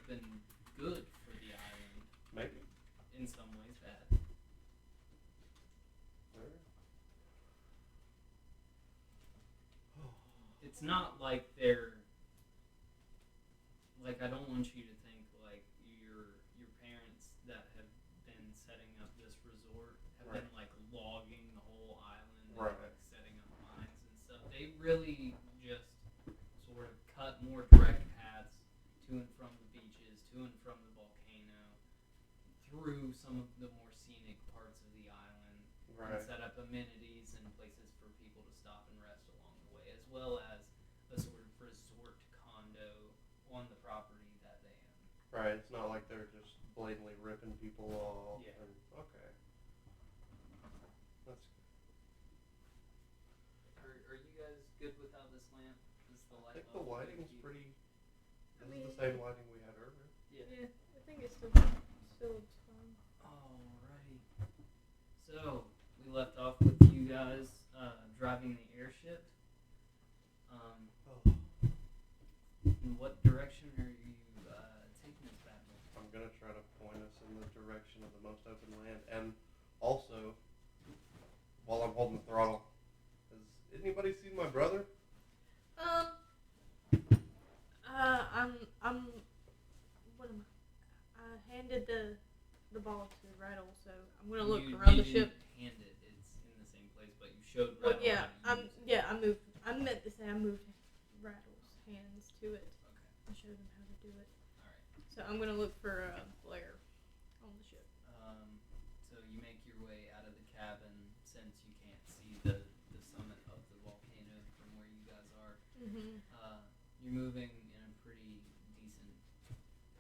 have been good for the island. Maybe. In some ways, bad. It's not like they're... Like, I don't want you to think like your parents that have been setting up this resort have been like logging the whole island and like setting up mines and stuff. They really just sort of cut more direct paths to and from the beaches, to and from the volcano, through some of the more scenic parts of the island, and set up amenities and places for people to stop and rest along the way, as well as a sort of resort condo on the property that they own. Right, it's not like they're just blatantly ripping people off. Yeah. Okay. That's good. Are you guys good with how this lamp is the light? I think the lighting's pretty... This is the same lighting we had earlier. Yeah, I think it's still looks fine. Alrighty. So, we left off with you guys driving the airship. In what direction are you taking us back? I'm going to try to point us in the direction of the most open land. And also, while I'm holding the throttle, has anybody seen my brother? What am I handed the ball to Rattle, so I'm gonna look around the ship. You didn't hand it, it's in the same place, but you showed Well, Rattle how to use it. I moved. I meant to say I moved Rattle's hands to it. Okay. I showed him how to do it. Alright. So I'm gonna look for Blair on the ship. So you make your way out of the cabin since you can't see the summit of the volcano from where you guys are. Mm-hmm. You're moving in a pretty decent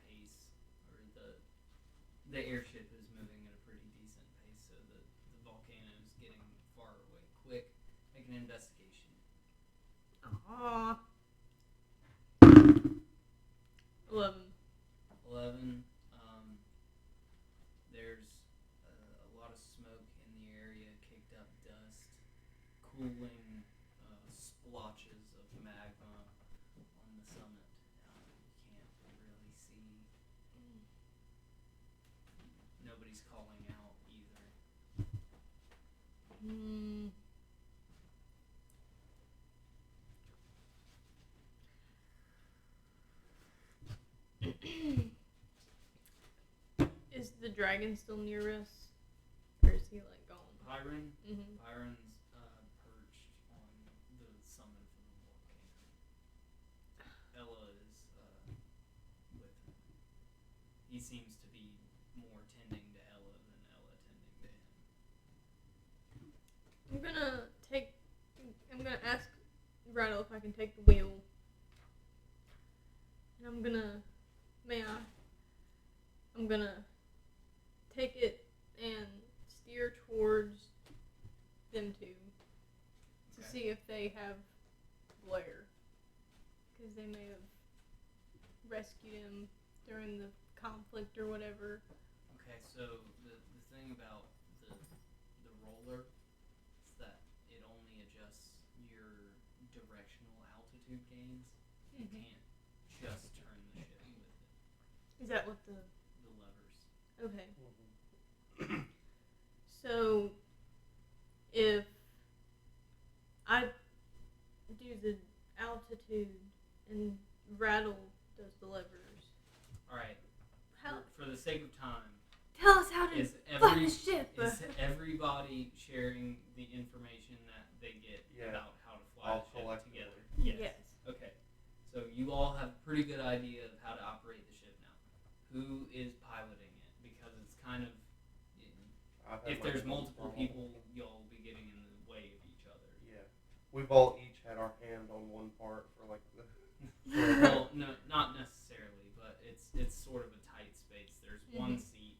pace, or the airship is moving at a pretty decent pace, so the volcano is getting far away quick. Make an investigation. Aww. 11. 11. There's a lot of smoke in the area, kicked up dust, cooling splotches of magma on the summit. You can't really see. Nobody's calling out either. Is the dragon still near us? Or is he like gone? Byron? Mm-hmm. Byron's perched on the summit of the volcano. Ella is with him. He seems to be more tending to Ella than Ella tending to him. I'm gonna ask Rattle if I can take the wheel. And I'm gonna take it and steer towards them two to see if they have Blair, because they may have rescued him during the conflict or whatever. Okay, so the thing about the roller is that it only adjusts your directional altitude gains. You can't just turn the ship with it. Is that what the levers? Okay. So if I do the altitude and Rattle does the levers. Alright. How? For the sake of time, Tell us how to fly the ship. Is everybody sharing the information that they get about how to fly the ship together? Yes. Okay. So you all have a pretty good idea of how to operate the ship now. Who is piloting it? Because it's kind of... If there's multiple people, you'll be getting in the way of each other. Yeah. We've all each had our hand on one part for like the... Well, no, not necessarily, but it's sort of a tight space. There's one seat,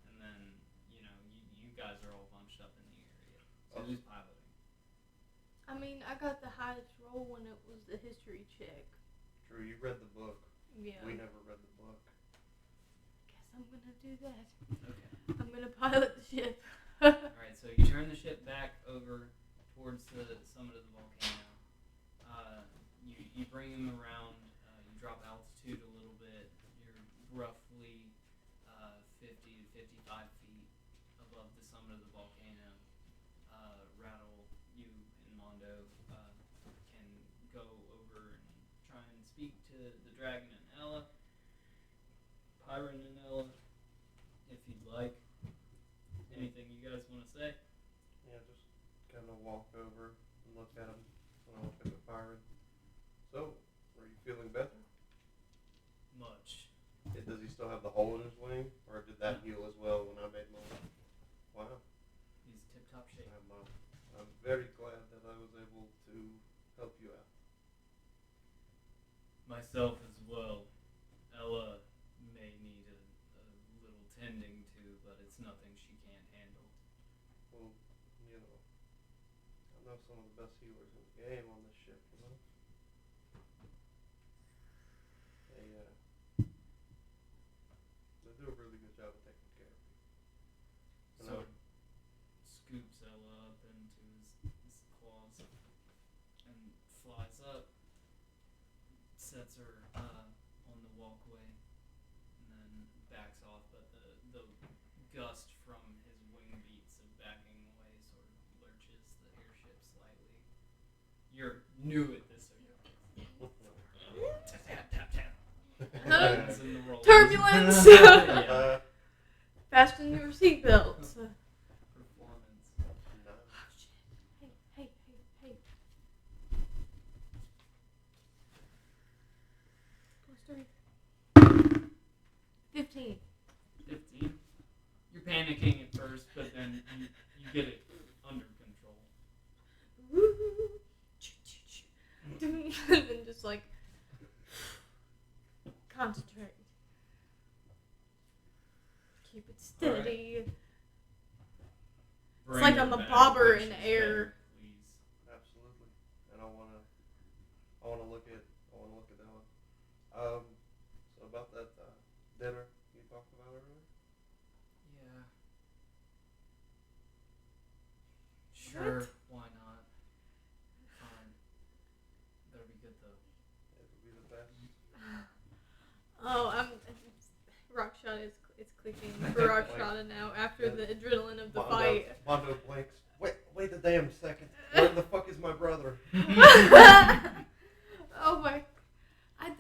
and then, you guys are all bunched up in the area. So who's piloting? I mean, I got the highest roll when it was the history check. True, you read the book. Yeah. We never read the book. Guess I'm gonna do that. Okay. I'm gonna pilot the ship. Alright, so you turn the ship back over towards the summit of the volcano. You bring him around, you drop altitude a little bit, you're roughly 50 to 55 feet above the summit of the volcano. Rattle, you and Mondo can go over and try and speak to the dragon and Ella, Pyron and Ella, if you'd like. Anything you guys want to say? Yeah, just kind of walk over and look at him when I look at the Pyron. So, are you feeling better? Much. Does he still have the hole in his wing, or did that heal as well when I made mine? Wow. He's tip-top shape. I'm very glad that I was able to help you out. Myself as well. Ella may need a little tending to, but it's nothing she can't handle. Well, you know, I know some of the best healers in the game on this ship, you know? They do a really good job of taking care of people. And So scoops Ella up into his claws and flies up, sets her on the walkway, and then backs off. But the gust from his wing beats of backing away sort of lurches the airship slightly. You're new at this, so you're tap tap tap. Hands in the rollers. Turbulence. Yeah. Fasten your seatbelts. Performance. no. Oh, shit. Hey. 15. 15. You're panicking at first, but then you get it under control. Woo. And then just like concentrate. Keep it steady. Bring like her I'm a back bobber when in she's air. better, please. Absolutely. And I wanna look at Ella. So about that dinner you talked about earlier? Yeah. Sure, What? why not? Fine. Better be good though. It would be the best. Oh, Rockshot it's clicking for Rockshot now after the adrenaline of the fight. Mondo blinks. Wait a damn second. Where the fuck is my brother? Oh my! I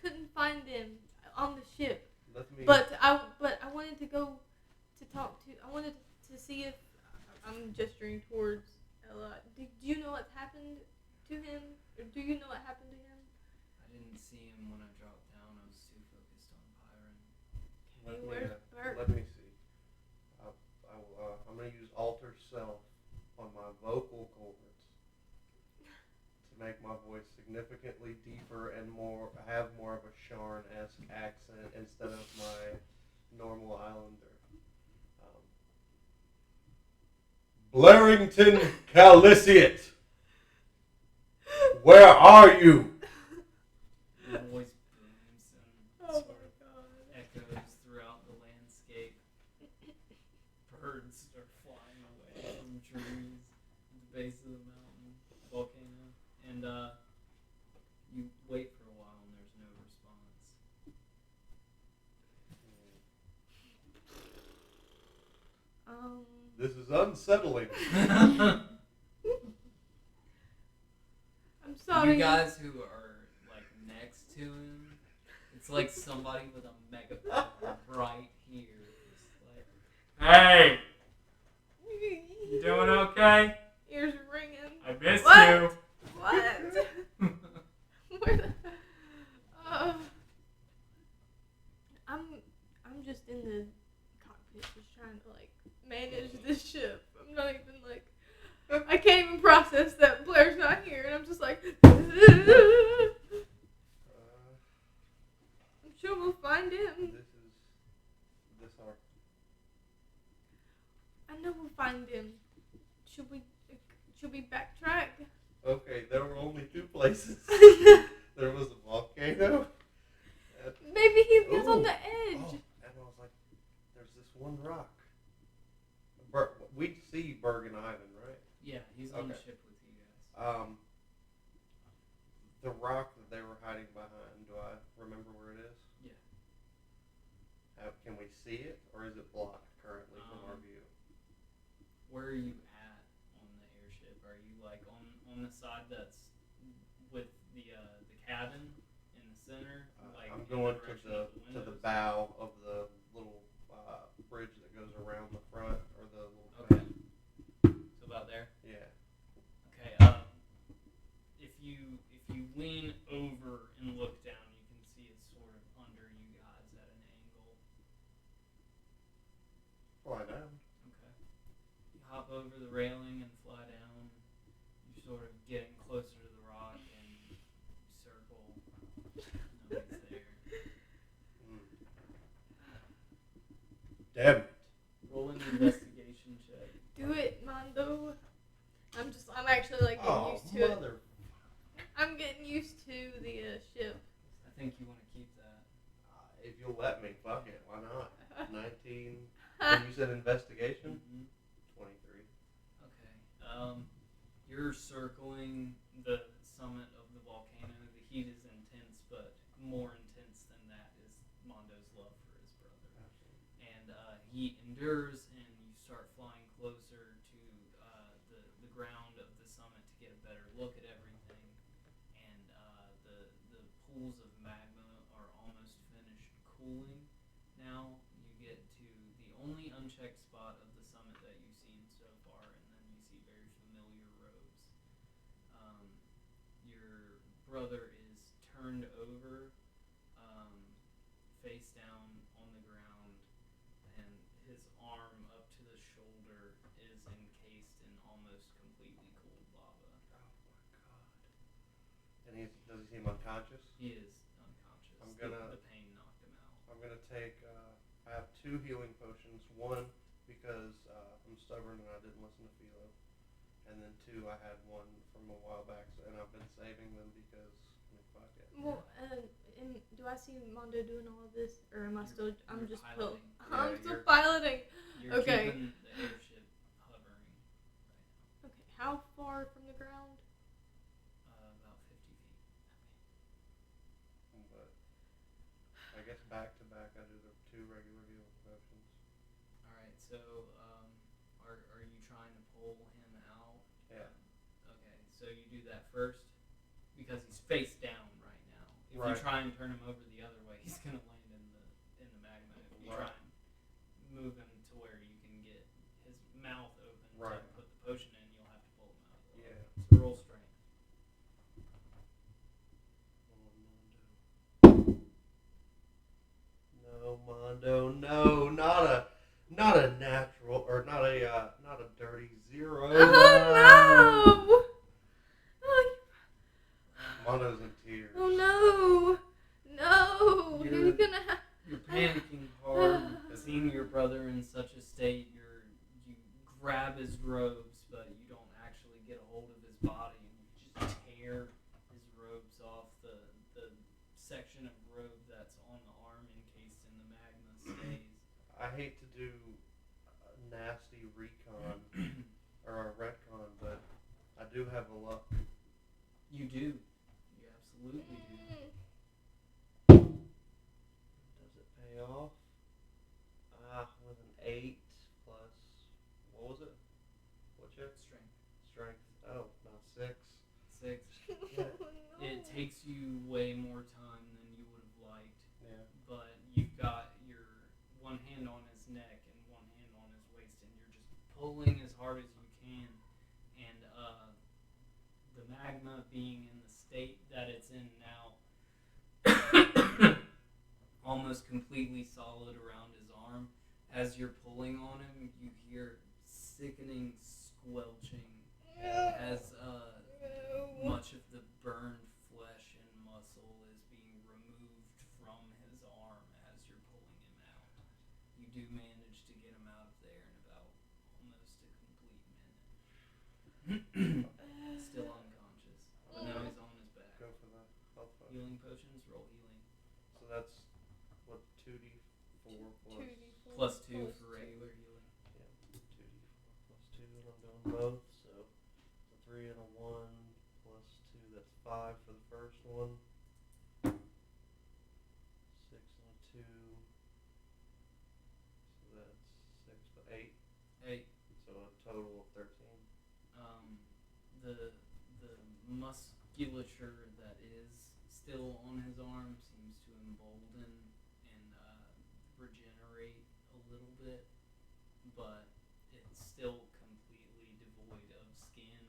couldn't find him on the ship, Let me. but I wanted to go to talk to. I wanted to see if I'm gesturing towards Ella. Do you know what happened to him, or do you know what happened to him? I didn't see him when I dropped down. I was too focused on Pyron. Let me see. I'm going to use alter self on my vocal cords to make my voice significantly deeper and have more of a Sharn-esque accent instead of my normal Islander. Blarington Caliciate, where are you? Your voice booms and Oh sort my of god! echoes throughout the landscape. Birds are flying away from trees at the base of the mountain volcano, and you wait for a while and there's no response. This is unsettling. I'm sorry. You guys who are like next to him, it's like somebody with a megaphone right here. Just like, hey, you doing okay? Ears ringing. I missed What? you. What? Where the? I'm just in the cockpit, just trying to like manage this ship. I'm not even like. I can't even process that Blair's not here, and I'm just like. I'm sure we'll find him. This arc. I know we'll find him. Should we backtrack? Okay, there were only two places. There was a volcano. Maybe he was on Ooh. the edge. Oh, and I was like, there's this one rock. We see Bergen Island, right? Yeah, he's on the Okay. ship with you guys. The rock that they were hiding behind, do I remember where it is? Yeah. Can we see it, or is it blocked currently from our view? Where are you at on the airship? Are you like on the side that's with the cabin in the center? Like I'm going to the windows? bow of the little bridge that goes around the front, or the little. Okay. So about there. Yeah. Okay. If you lean over and look down, you can see it's sort of under you guys at an angle. Fly down. Okay. You hop over the railing and fly down. You're sort of getting closer to the rock and you circle. Nobody's there. Damn it. Roll an investigation check. Do it, Mondo. I'm actually like getting used to it. I'm getting used to the ship. I think you want to keep that. If you'll let me, fuck it. Why not? 19. And you said investigation? Mm-hmm. 23. Okay. You're circling the summit of the volcano. The heat is intense, but more intense than that is Mondo's love for his brother. Absolutely. And he endures, and you start flying closer to the ground of the summit to get a better look at everything. And the pools of magma are almost finished cooling. Now you get to the only unchecked spot of the summit that you've seen so far, and then you see very familiar robes. Your brother is turned over, face down on the ground, and his arm up to the shoulder is encased in almost completely cooled lava. Oh my god. And does he seem unconscious? He is unconscious. The pain knocked him out. I'm gonna take. I have 2 healing potions. One because I'm stubborn and I didn't listen to Philo, and then 2 I had one from a while back, and I've been saving them because fuck it. Well, and do I see Mondo doing all of this, or am I still? I'm just piloting. I'm still piloting. You're Okay. keeping the airship hovering right now. Okay, how far from the ground? About 50 feet. But I guess back to back I do the 2 regular healing potions. Alright, so are you trying to pull him out? Yeah. Okay, so you do that first? Because he's face down right now. If you try and turn him over the other way, he's gonna land in the magma. If you try and move him to where you can get his mouth open to put the potion in, you'll have to pull him out. Yeah. So roll strength. No, Mondo, no, not a natural, or not a dirty 0. Oh no! Oh, Mondo's in tears. oh no! No! You're gonna have. You're panicking hard, seeing your brother in such a state. You grab his robes, but you don't actually get a hold of his body, and you just tear his robes off. The section of robe that's on the arm encased in the magma stays. I hate to do a nasty recon or a retcon, but I do have a luck. You do. You absolutely do. Does it pay off? With an 8 plus, what was it? What's your strength? Oh, not 6. 6. Yeah. It takes you way more time than you would have liked. Yeah. But you've got your one hand on his neck and one hand on his waist, and you're just pulling as hard as you can. And the magma being in the state that it's in now, almost completely solid around his arm. As you're pulling on him, you hear sickening squelching as much of the burned flesh and muscle is being removed from his arm as you're pulling him out. You do manage to get him out of there in about almost a complete minute. Still unconscious, but now he's on his back. Go for the health potion. Healing potions, roll healing. So that's what 2d4 plus. Plus 2 for regular healing. Yeah, 2d4 plus 2, and I'm doing both. So a 3 and a 1 plus 2, that's 5 for the first one. 6 and a 2, So 8. 8. So a total of 13. The musculature that is still on his arm seems to embolden and regenerate a little bit, but it's still completely devoid of skin,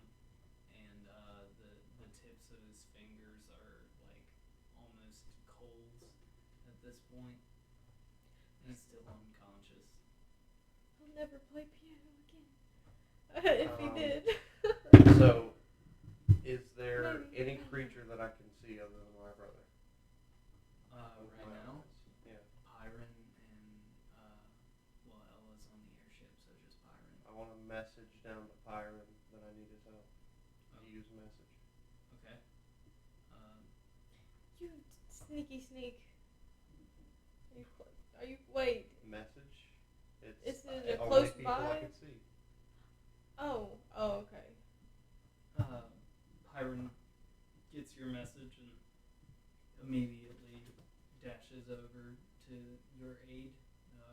and the tips of his fingers are like almost cold at this point. He's still unconscious. I'll never play piano again. If he did. So, is there Maybe. any creature that I can see other than my brother? Right now, Yeah. Pyron and Ella's on the airship, so just Pyron. I want to message down to Pyron that I need his help. Use message. Okay. You sneaky sneak. Wait. Message? Is it a only close people by? I can see. Oh, okay. Pyron gets your message and immediately dashes over to your aid.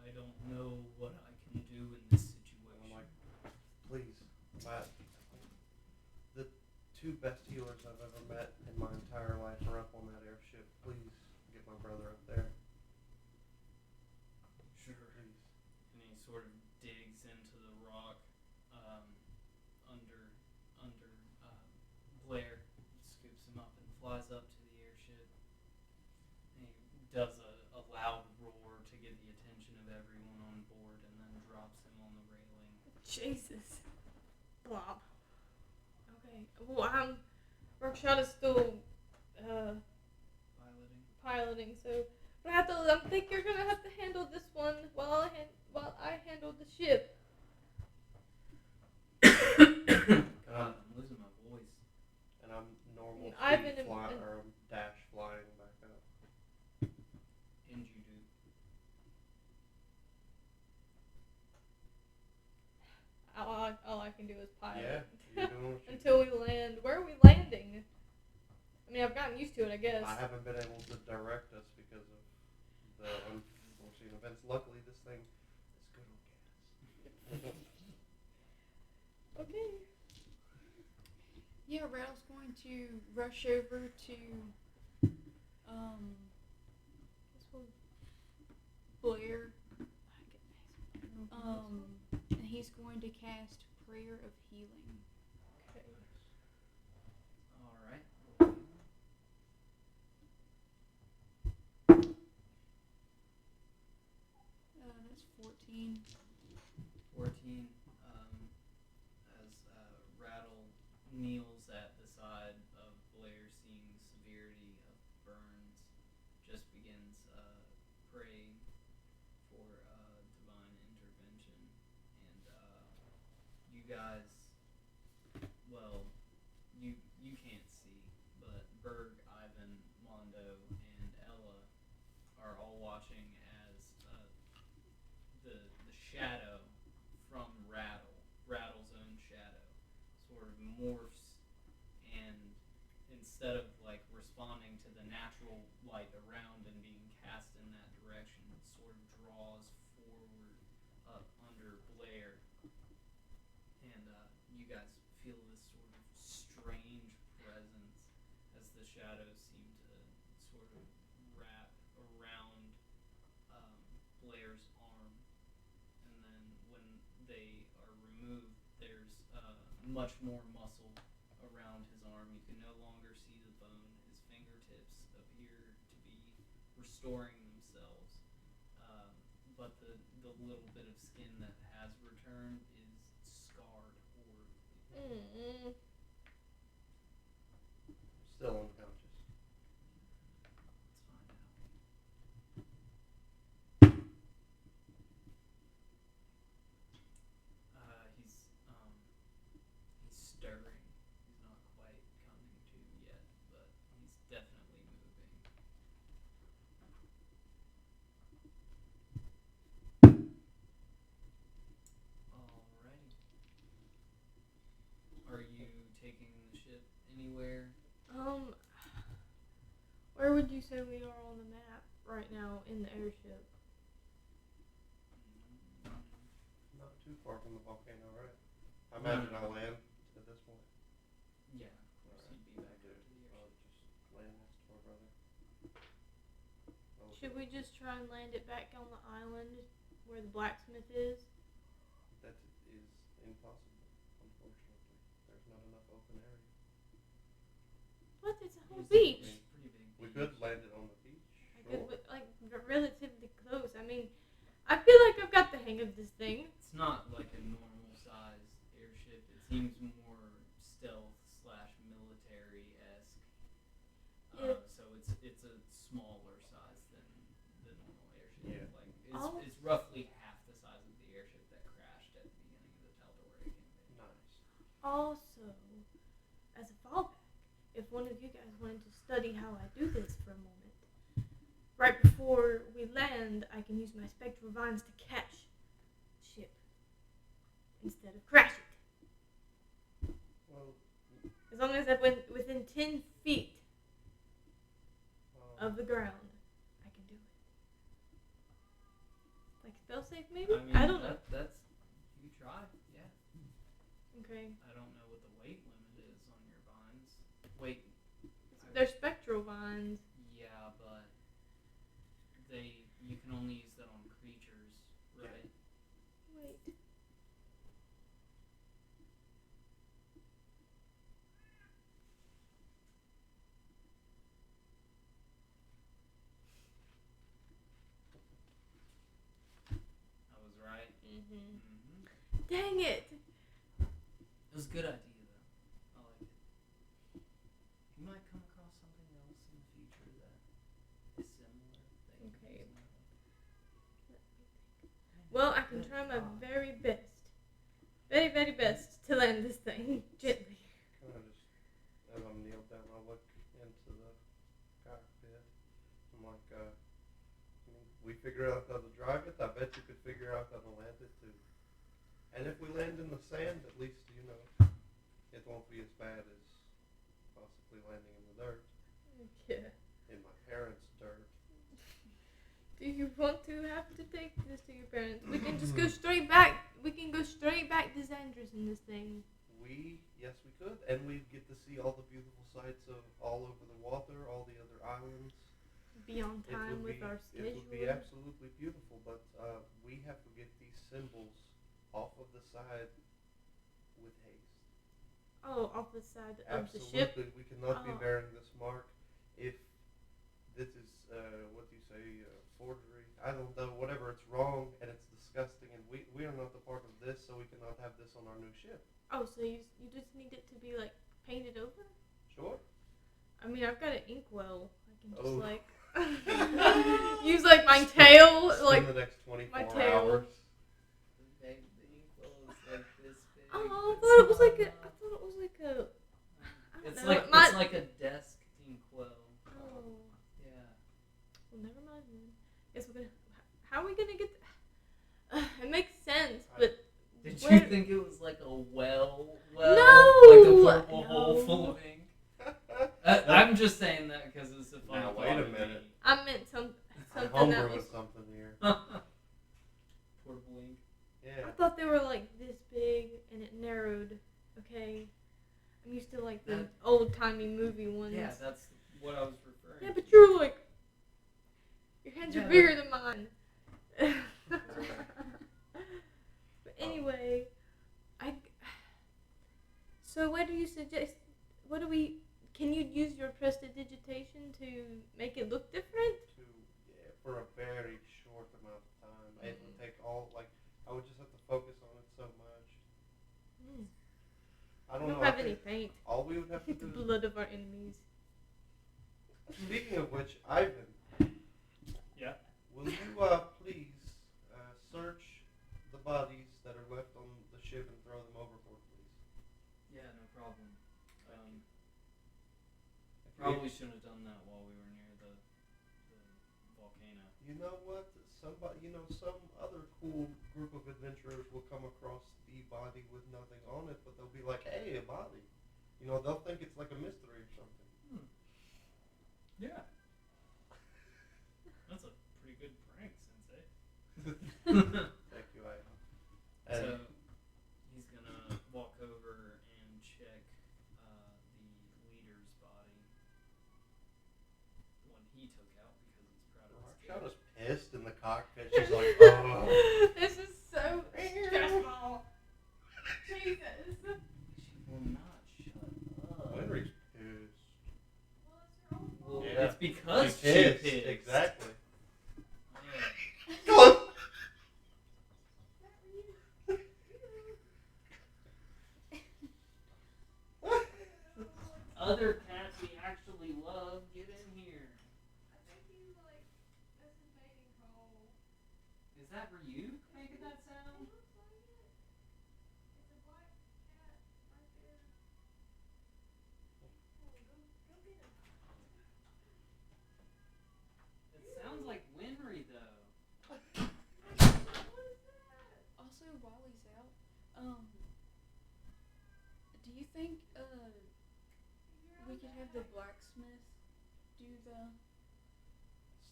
I don't know what I can do in this situation. I'm like, please, the 2 best healers I've ever met in my entire life are up on that airship. Please get my brother up there. Sure. Please. And he sort of digs into the rock under Blair, scoops him up and flies up to the airship. And he does a loud roar to get the attention of everyone on board, and then drops him on the railing. Jesus. Blob. Okay. Well, Rockshot is still piloting, so I think you're gonna have to handle this one while I handle the ship. God, I'm losing my voice. And I'm normal Ivan speed and- or I'm dash flying back up. And you do. All I can do is pilot. Yeah, you're doing what you Until we land. Where are we landing? I mean, I've gotten used to it, I guess. I haven't been able to direct us because of the unforeseen events. Luckily, this thing is good on gas. Okay. Yeah, Rattle's going to rush over to This one. Blair. And he's going to cast Prayer of Healing. Okay. Alright. That's 14. 14. As Rattle kneels at the side of Blair, seeing the severity of burns, just begins praying for divine intervention. And you guys, well, you can't see, but Berg, Ivan, Mondo, and Ella are all watching as the shadow from Rattle's own shadow, sort of morphs, and instead of like responding to the natural light around and being cast in that direction, it sort of draws forward up under Blair, and you guys feel this sort of strange presence as the shadows seem to sort of wrap around Blair's arm, and then when they are removed, there's much more muscle around his arm. You can no longer see the bone. His fingertips appear to be restoring themselves, but the little bit of skin that has returned is scarred horribly. Still unconscious. Let's find out. He's stirring. He's not quite coming to yet, but he's definitely moving. Alrighty. Are you taking the ship anywhere? Where would you say we are on the map right now in the airship? Not too far from the volcano, right? I imagine I'll land at this point. Yeah, of course you'd be back up to the I'll airship. just land next to our brother. Should we just try and land it back on the island where the blacksmith is? That is impossible, unfortunately. There's not enough open area. What? It's a whole It's a beach. pretty big We beach. could land it on the beach. Sure. Like relatively close. I mean, I feel like I've got the hang of this thing. It's not like a normal sized airship. It seems more stealth / military-esque. Yeah. So it's a smaller size than the normal airship. Yeah. Like it's roughly half the size of the airship that crashed at the beginning of the Tal'Dorei campaign. Nice. Also, as a fallback, if one of you guys wanted to study how I do this for a moment, right before we land, I can use my spectral vines to catch the ship instead of crash it. Well, As long as I went within 10 feet of the ground, I can do it. Like spell safe, maybe? I don't know. That's you try. Yeah. Okay. I don't know what the weight limit is on your vines. Wait. They're spectral vines. Yeah, but you can only use that on creatures, right? Wait. I was right. Mm-hmm. Mm-hmm. Dang it! It was a good idea, though. I like it. You might come across something else in the future that is similar. That you can Okay. use in that way. Well, I can try my very best. Very, very best to land this thing gently. Kind of just, as I'm kneeled down, I look into the cockpit. I'm like, we figure out how to drive it. I bet you could figure out how to land it too. And if we land in the sand, at least, it won't be as bad as possibly landing in the dirt. Yeah. In my parents' dirt. Do you want to have to take this to your parents? We can just go straight back. We can go straight back to Xandris in this thing. Yes, we could. And we'd get to see all the beautiful sights of all over the water, all the other islands. Be on time with our schedule. It would be absolutely beautiful, but we have to get these symbols off of the side with haste. Oh, off the side of the Absolutely, ship. we cannot be Oh. bearing this mark. If this is, what do you say, forgery? I don't know, whatever, it's wrong and it's disgusting, and we are not the part of this, so we cannot have this on our new ship. Oh, so you just need it to be like painted over? Sure. I mean, I've got an inkwell. I can just Oh. like use like my tail, Spend like the next 24 my tail. hours. The inkwell is like this big. Oh, I but thought it was small like a. I enough. thought it was like a. I don't It's know. it's like a desk inkwell. Oh. Yeah. Well, never mind then. Guess we're gonna. How are we gonna get? It makes sense, but Did where- you think it was like a well? No! Like a purple hole No. full of ink? I'm just saying that because it's a fun Now, thought wait a to minute. me. I meant something that Homebrewing was. something here. Purple ink. Yeah. I thought they were like this big and it narrowed. Okay, I'm used to like the That- old timey movie ones. Yeah, that's what I was referring Yeah, to. but you're like your hands Yeah, are bigger than mine. But anyway, So what do you suggest? Can you use your prestidigitation to make it look different? For a very short amount of time. It would take I would just have to focus on it so much. I I don't don't know. have any paint. All we would have to The do. blood of our enemies. Speaking of which, Ivan. Yeah. Will you please search the bodies that are left on the ship and throw them overboard, please? Yeah, no problem. Probably shouldn't have done that while we were near the volcano. You know what? Some other cool group of adventurers will come across the body with nothing on it, but they'll be like, "Hey, a body." They'll think it's like a mystery or something. Yeah. That's a pretty good prank, Sensei. Thank you, Ivan. So, And he took out because he's proud of his Rockshot kid. is pissed in the cockpit. She's like, oh. This is so stressful. Jesus. She will not shut up. Winry's pissed. Well, Yeah. it's because She she pissed. pissed. Exactly. Yeah. Other cats we actually love, get in here. Is that Ryuk making that sound? It sounds like Winry though. Also, while he's out, do you think we could have the blacksmith do the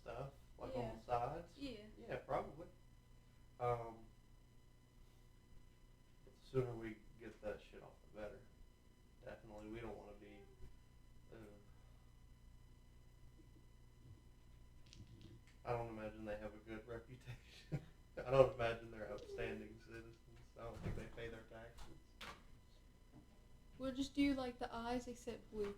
Stuff like Yeah. on the sides. yeah? Yeah, probably. The sooner we get that shit off, the better. Definitely, we don't want to be. I don't imagine they have a good reputation. I don't imagine they're upstanding citizens. I don't think they pay their taxes. We'll just do like the eyes except blue.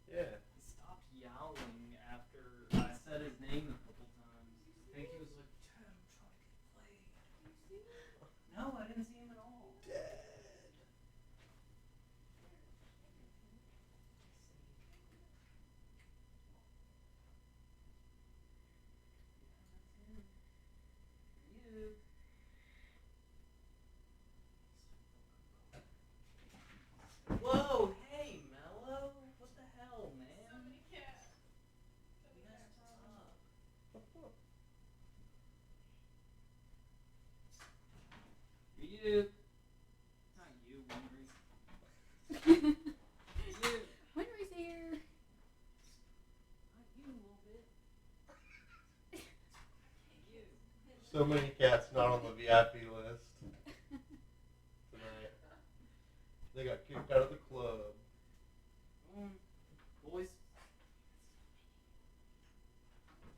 Yeah. He stopped yowling after I said his name a couple times. I think he was like, Dad, I'm trying to get played. No, I didn't see him at all. Dead. You. Whoa, hey, Mello. What the hell, man? You messed up. You. Not you, Winry. You. Winry's here. Not you, a little bit. You. So many cats not on the VIP list tonight. They got kicked out of the club. Boys.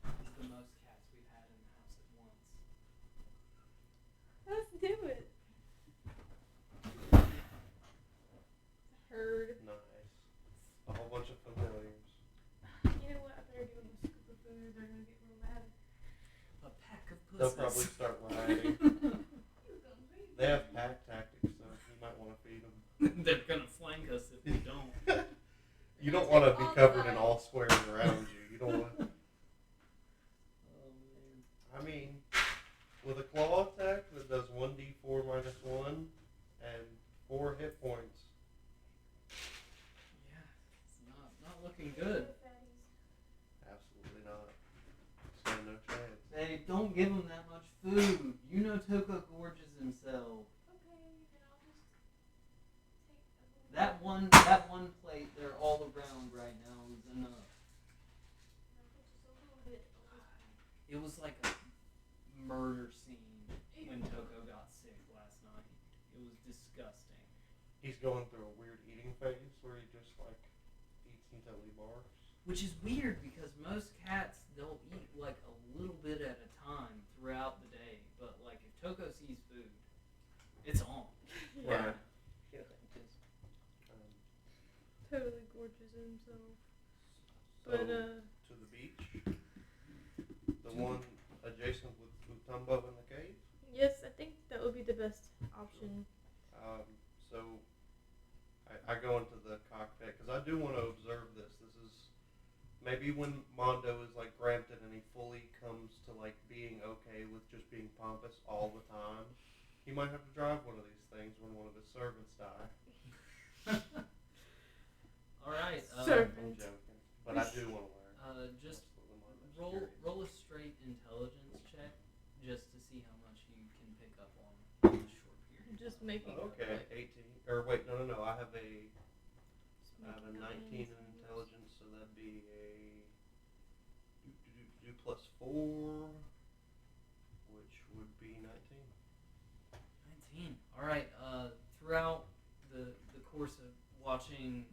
It's the most cats we've had in the house at once. Let's do it. Herd. Nice. A whole bunch of familiars. You know what? I better give them a scoop of food. They're gonna get real mad. A pack of pussies. They'll probably start rioting. They have pack tactics, so you might want to feed them. They're gonna flank us if we don't. You don't want to be covered in all squares around you. You don't want. Oh man. I mean, with a claw attack that does 1d4 minus 1 and 4 hit points. Yeah, it's not looking good. Absolutely not. Stand no chance. Hey, don't give him that much food. You know Toko gorges himself. That one plate there all around right now is enough. It was like a murder scene when Toko got sick last night. It was disgusting. He's going through a weird eating phase where he just like eats until he barfs. Which is weird because most cats, they'll eat like a little bit at a time throughout the day. But like if Toko sees food, it's on. Right. Totally gorgeous himself. So, But to the beach, the one adjacent with Utumbo in the cave. yes, I think that would be the best option. So I go into the cockpit because I do want to observe this. This is maybe when Mondo is like granted and he fully comes to like being okay with just being pompous all the time. He might have to drive one of these things when one of his servants die. All right. I'm Servant. joking, but I do want to learn. Just That's what I'm most curious roll a about. straight intelligence check just to see how much you can pick up on in a short period. Just making up, Okay, like, 18. Or wait, no. I have a just I have a making up 19 names. in intelligence, so that'd be a plus 4, which would be 19. 19. All right. Throughout the course of watching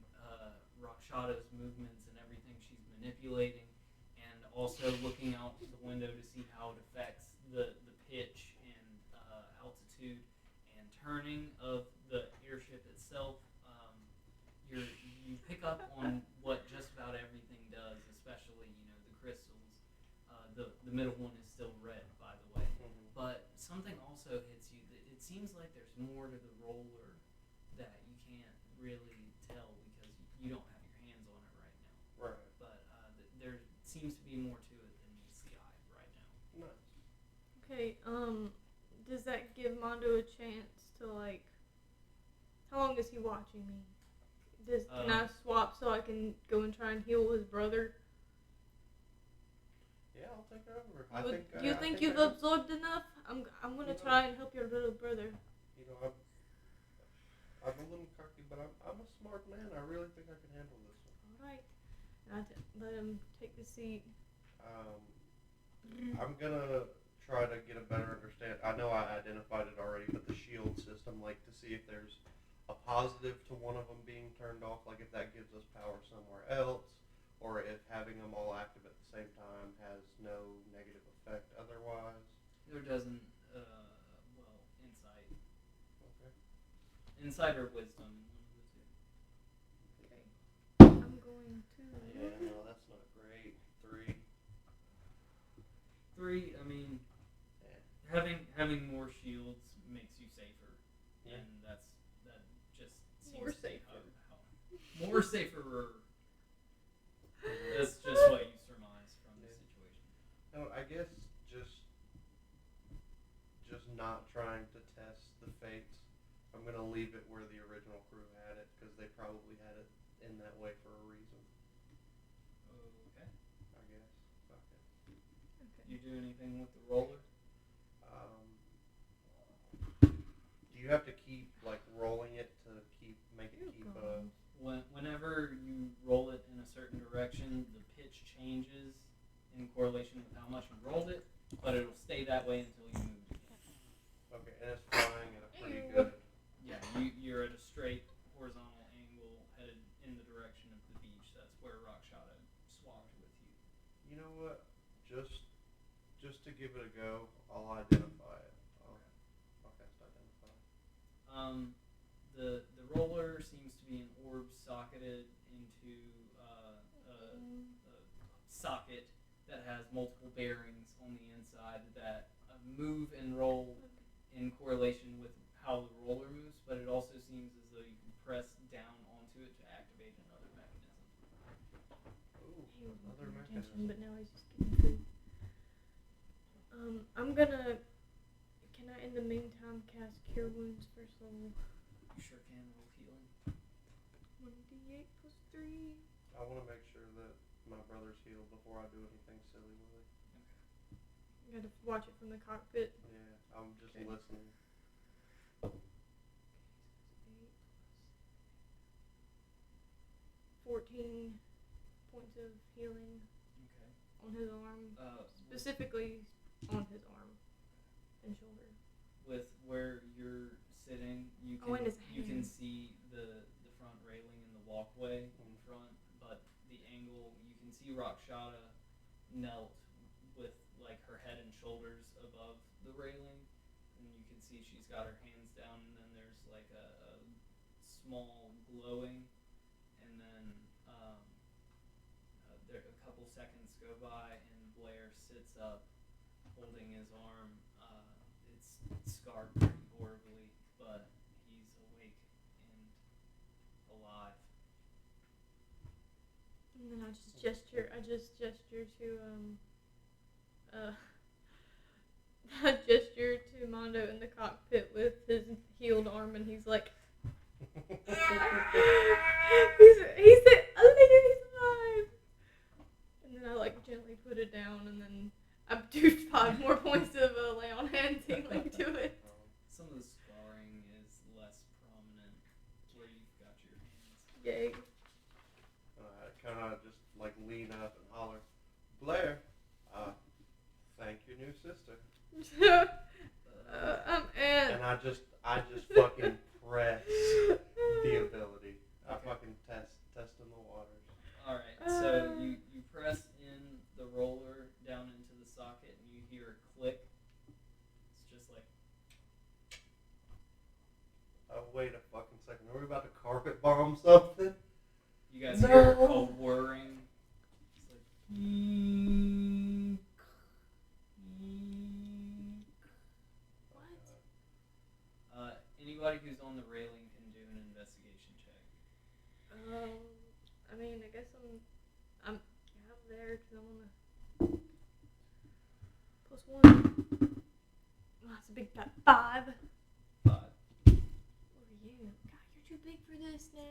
Rakshada's movements and everything she's manipulating, and also looking out the window to see how it affects the pitch and altitude and turning of the airship itself. You pick up on what just about everything does, especially the crystals. The middle one is still red, by the way. Mm-hmm. But something also hits you. It seems like there's more to the roller that you can't really tell because you don't have your hands on it right now. Right. But there seems to be more to it than meets the eye right now. Nice. Okay, does that give Mondo a chance to, like, how long is he watching me? Can I swap so I can go and try and heal his brother? Yeah, I'll take over. Do you think you've absorbed enough? I'm gonna try and help your little brother. I'm a little cocky, but I'm a smart man. I really think I can handle this one. All right. And let him take the seat. I'm gonna try to get a better understanding. I know I identified it already, but the shield system, like to see if there's a positive to one of them being turned off, like if that gives us power somewhere else, or if having them all active at the same time has no negative effect otherwise. There doesn't, insight. Okay. Insight or wisdom, one of the two. Okay. I'm going to. Yeah, no, that's not great. 3. 3, I mean, having more shields makes you safer, Yeah. and that just seems More to be safer. more safer. That's just what you surmise from the situation. No, I guess just not trying to test the fates. I'm gonna leave it where the original crew had it because they probably had it in that way for a reason. Okay. I guess. Okay. You do anything with the roller? Do you have to keep like rolling it to make it keep? Whenever you roll it in a certain direction, the pitch changes in correlation with how much you rolled it, but it'll stay that way until you move it again. Okay, and it's flying at a pretty good. Yeah, you're at a straight horizontal angle headed in the direction of the beach. That's where Rockshot swapped with you. You know what? Just to give it a go, I'll identify it. I'll cast identify. The roller seems to be an orb socketed into a socket that has multiple bearings on the inside that move and roll in correlation with how the roller moves, but it also seems as though you can press down onto it to activate another mechanism. Ooh, He was another paying attention, mechanism. but now he's just getting food. I'm gonna. Can I, in the meantime, cast Cure Wounds first level? You sure can roll healing. 1d8 plus 3. I want to make sure that my brother's healed before I do anything silly with it. I gotta watch it from the cockpit. Yeah, I'm just Okay. listening. 14 points of healing Okay. on his arm. Specifically on his arm and shoulder. With where you're sitting, you Oh, and his can hand. see the front railing and the walkway in front, but the angle, you can see Rakshata knelt with like her head and shoulders above the railing, and you can see she's got her hands down, and then there's like a small glowing, and then there a couple seconds go by, and Blair sits up holding his arm. It's scarred pretty horribly, but he's awake and alive. And then I just gesture to I gesture to Mondo in the cockpit with his healed arm, and he's like, he's he's alive. And then I like gently put it down, and then I do 5 more points of lay on hands healing to it. Some of the scarring is less prominent where you've got your hands. Yay. Kind of just like lean up and holler, Blair, thank your new sister. And I just fucking press the ability. I fucking test in the waters. Alright, so you press in the roller hear a click. It's just like Oh, wait a fucking second. Are we about to carpet bomb something? you guys hear a whirring. It's like anybody who's on the railing can do an investigation check. I mean, I guess I'm there because I'm on the +1. Oh, that's a big fat 5. 5. What are you? God, you're too big for this now.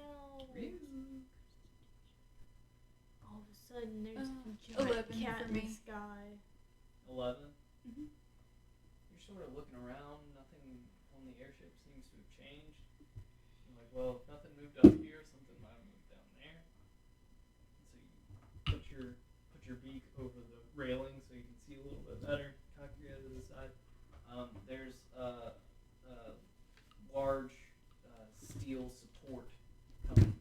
All of a sudden, there's a giant 11 cat for in the me. sky. 11. Mhm. You're sort of looking around. Nothing on the airship seems to have changed. You're like, well, if nothing moved up here, something might have moved down there. And so you put your beak over the railing so you can see a little bit better. Cock your head to the side. There's a large steel support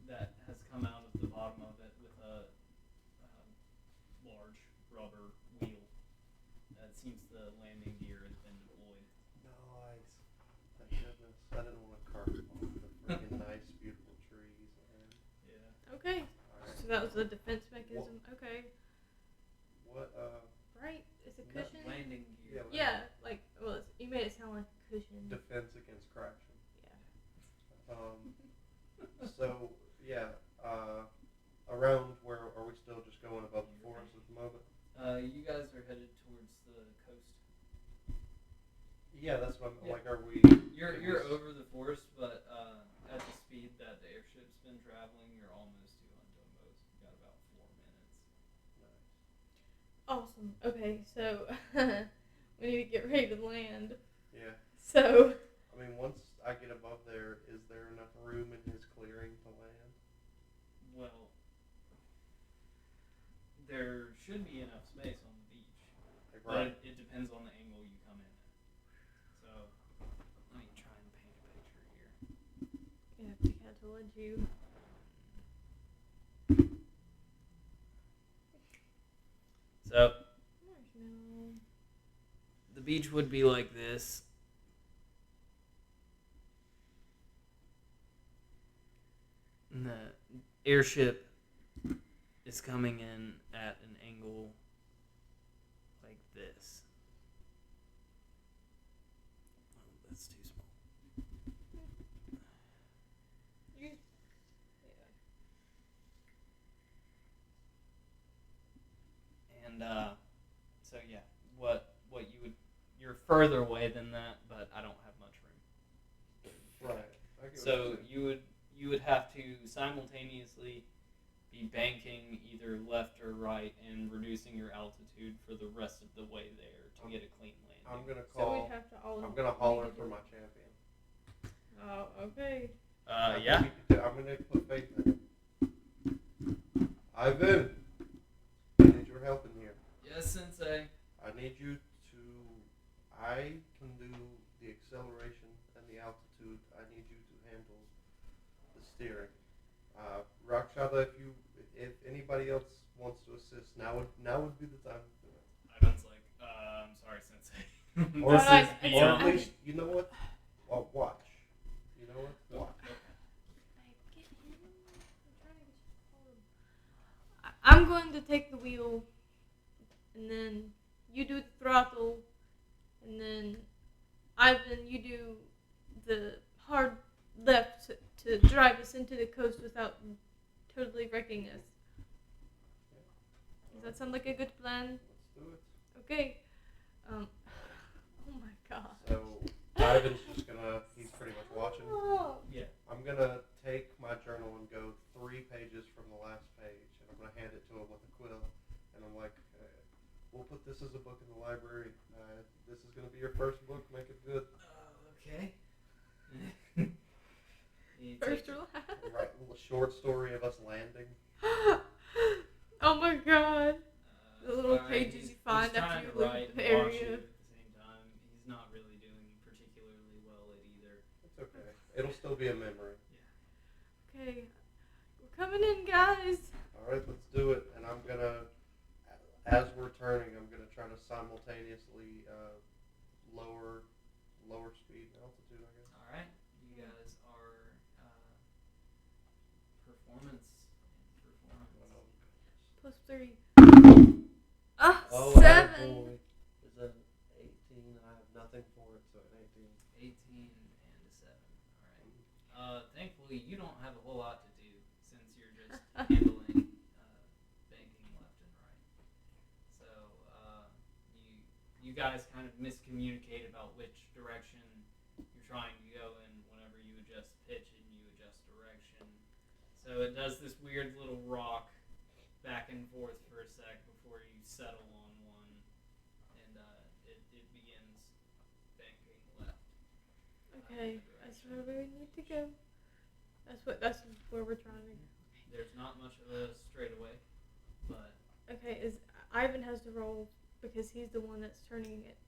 that has come out of the bottom of it with a large rubber wheel. It seems the landing gear has been deployed. Nice. Thank goodness. I didn't want to carpet bomb the freaking nice, beautiful trees, man. Yeah. Okay, Alright. so that was the defense mechanism. Okay, What, right? It's a No, cushion. Landing gear. Yeah, like you made it sound like a cushion. defense against crashing. Yeah. So, yeah, around where are we still just going above the forest at the moment? You guys are headed towards the coast. Yeah, that's what I'm, Yeah. like, are we... You're over the forest, but at the speed that the airship's been traveling, you're almost to Mondos. You got about 4 minutes. Nice. Awesome. Okay, so we need to get ready to land. Yeah. So I mean, once I get above there, is there enough room in his clearing to land? Well, there should be enough space on the beach, Like, but it depends on the angle you come in at. So let me try and paint a picture here. yeah, we had to let you. So Marshmallow. the beach would be like this. And the airship is coming in at an angle like this. Oh, that's too small. You, And so yeah, what you would, you're further away than that, but I don't have much room. right. I get what So you're saying. you would have to simultaneously be banking either left or right and reducing your altitude for the rest of the way there to get a clean landing. I'm gonna so call. we'd have to all. I'm gonna holler for my champion. Oh, okay. I Yeah. think he can do- I'm gonna put faith in him. Ivan, I need your help in here. Yes, Sensei. I need you to. I can do the acceleration and the altitude. I need you to handle the steering. Rakshada, if anybody else wants to assist, now would be the time to do it. Ivan's like, I'm sorry, Sensei. Or, This is Alright, or beyond. at least, you know what? Well, watch. You know what? Watch. Get him. I'm trying to get you. I'm going to take the wheel, and then you do the throttle, and then Ivan, you do the hard left to drive us into the coast without totally wrecking us. Does that sound like a good plan? Let's do it. Okay. Oh my god. So Ivan's just gonna. He's pretty much watching. Oh. Yeah. I'm gonna take my journal and go 3 pages from the last page, and I'm gonna hand it to him with a quill, and I'm like, we'll put this as a book in the library. This is gonna be your first book. Make it good. Okay. First or last? Write a little short story of us landing. Oh my god. The little Alright, pages you find he's after trying you to leave write the and watch area. it at the same time. He's not really doing particularly well at either. It's okay. It'll still be a memory. Okay. We're coming in, guys. All right, let's do it. And I'm gonna. as we're turning, I'm going to try to simultaneously lower speed and altitude, I guess. All right, you guys are performance. Plus 3. Oh, 7. attaboy. Is that an 18? I have nothing for it, so an 18. 18 and a 7. All right. Thankfully, you don't have a whole lot to do since you're just handling banking left and right. So you guys kind of miscommunicate about which direction you're trying to go in whenever you adjust pitch and you adjust direction. So it does this weird little rock back and forth for a sec before you settle on one, and it begins banking left. Okay, that's where we need to go. That's where we're trying to go. There's not much of a straightaway, but Okay, Ivan has to roll because he's the one that's turning it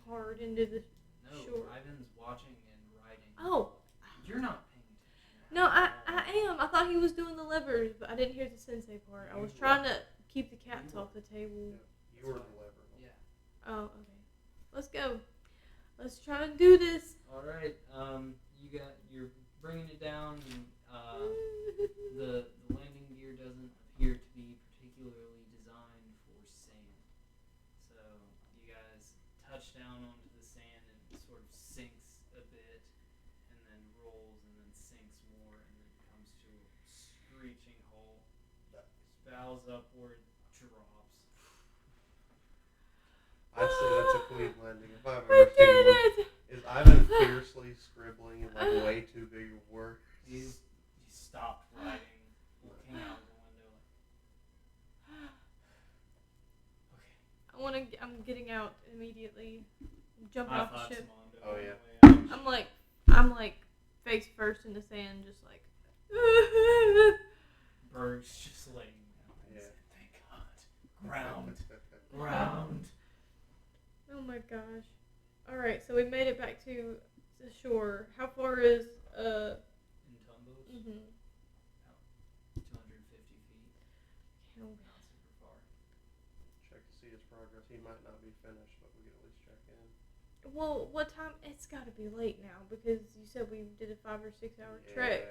hard into the no, shore. Ivan's watching and riding. Oh. You're not paying attention. No, I am. I thought he was doing the levers, but I didn't hear the sensei part. I was trying to keep the cats off the table. Yeah, you were the lever. Yeah. Oh, okay. Let's go. Let's try and do this. All right. You're bringing it down, and the landing gear doesn't appear to be particularly designed for sand. So you guys touch down onto the sand, and it sort of sinks a bit, and then rolls, and then sinks more, and then comes to a screeching halt. Bows upward, drops. I'd say that's a clean landing. If I've We ever seen did one. it! Is Ivan fiercely scribbling in like way too big of words? He stopped riding, looking out the window. Okay. I'm getting out immediately. I'm jumping High off the five to ship. Mondo Oh, on the yeah. way out. I'm like face first in the sand, just like. Berg's just laying down. Yeah. Thank God. Ground. Oh my gosh. Alright, so we made it back to the shore. How far is, In Tumbos, mm-hmm. 250 feet. Oh, Not super far. Check to see his progress. He might not be finished, but we can at least check in. well, what time? It's gotta be late now because you said we did a 5 or 6 hour trek.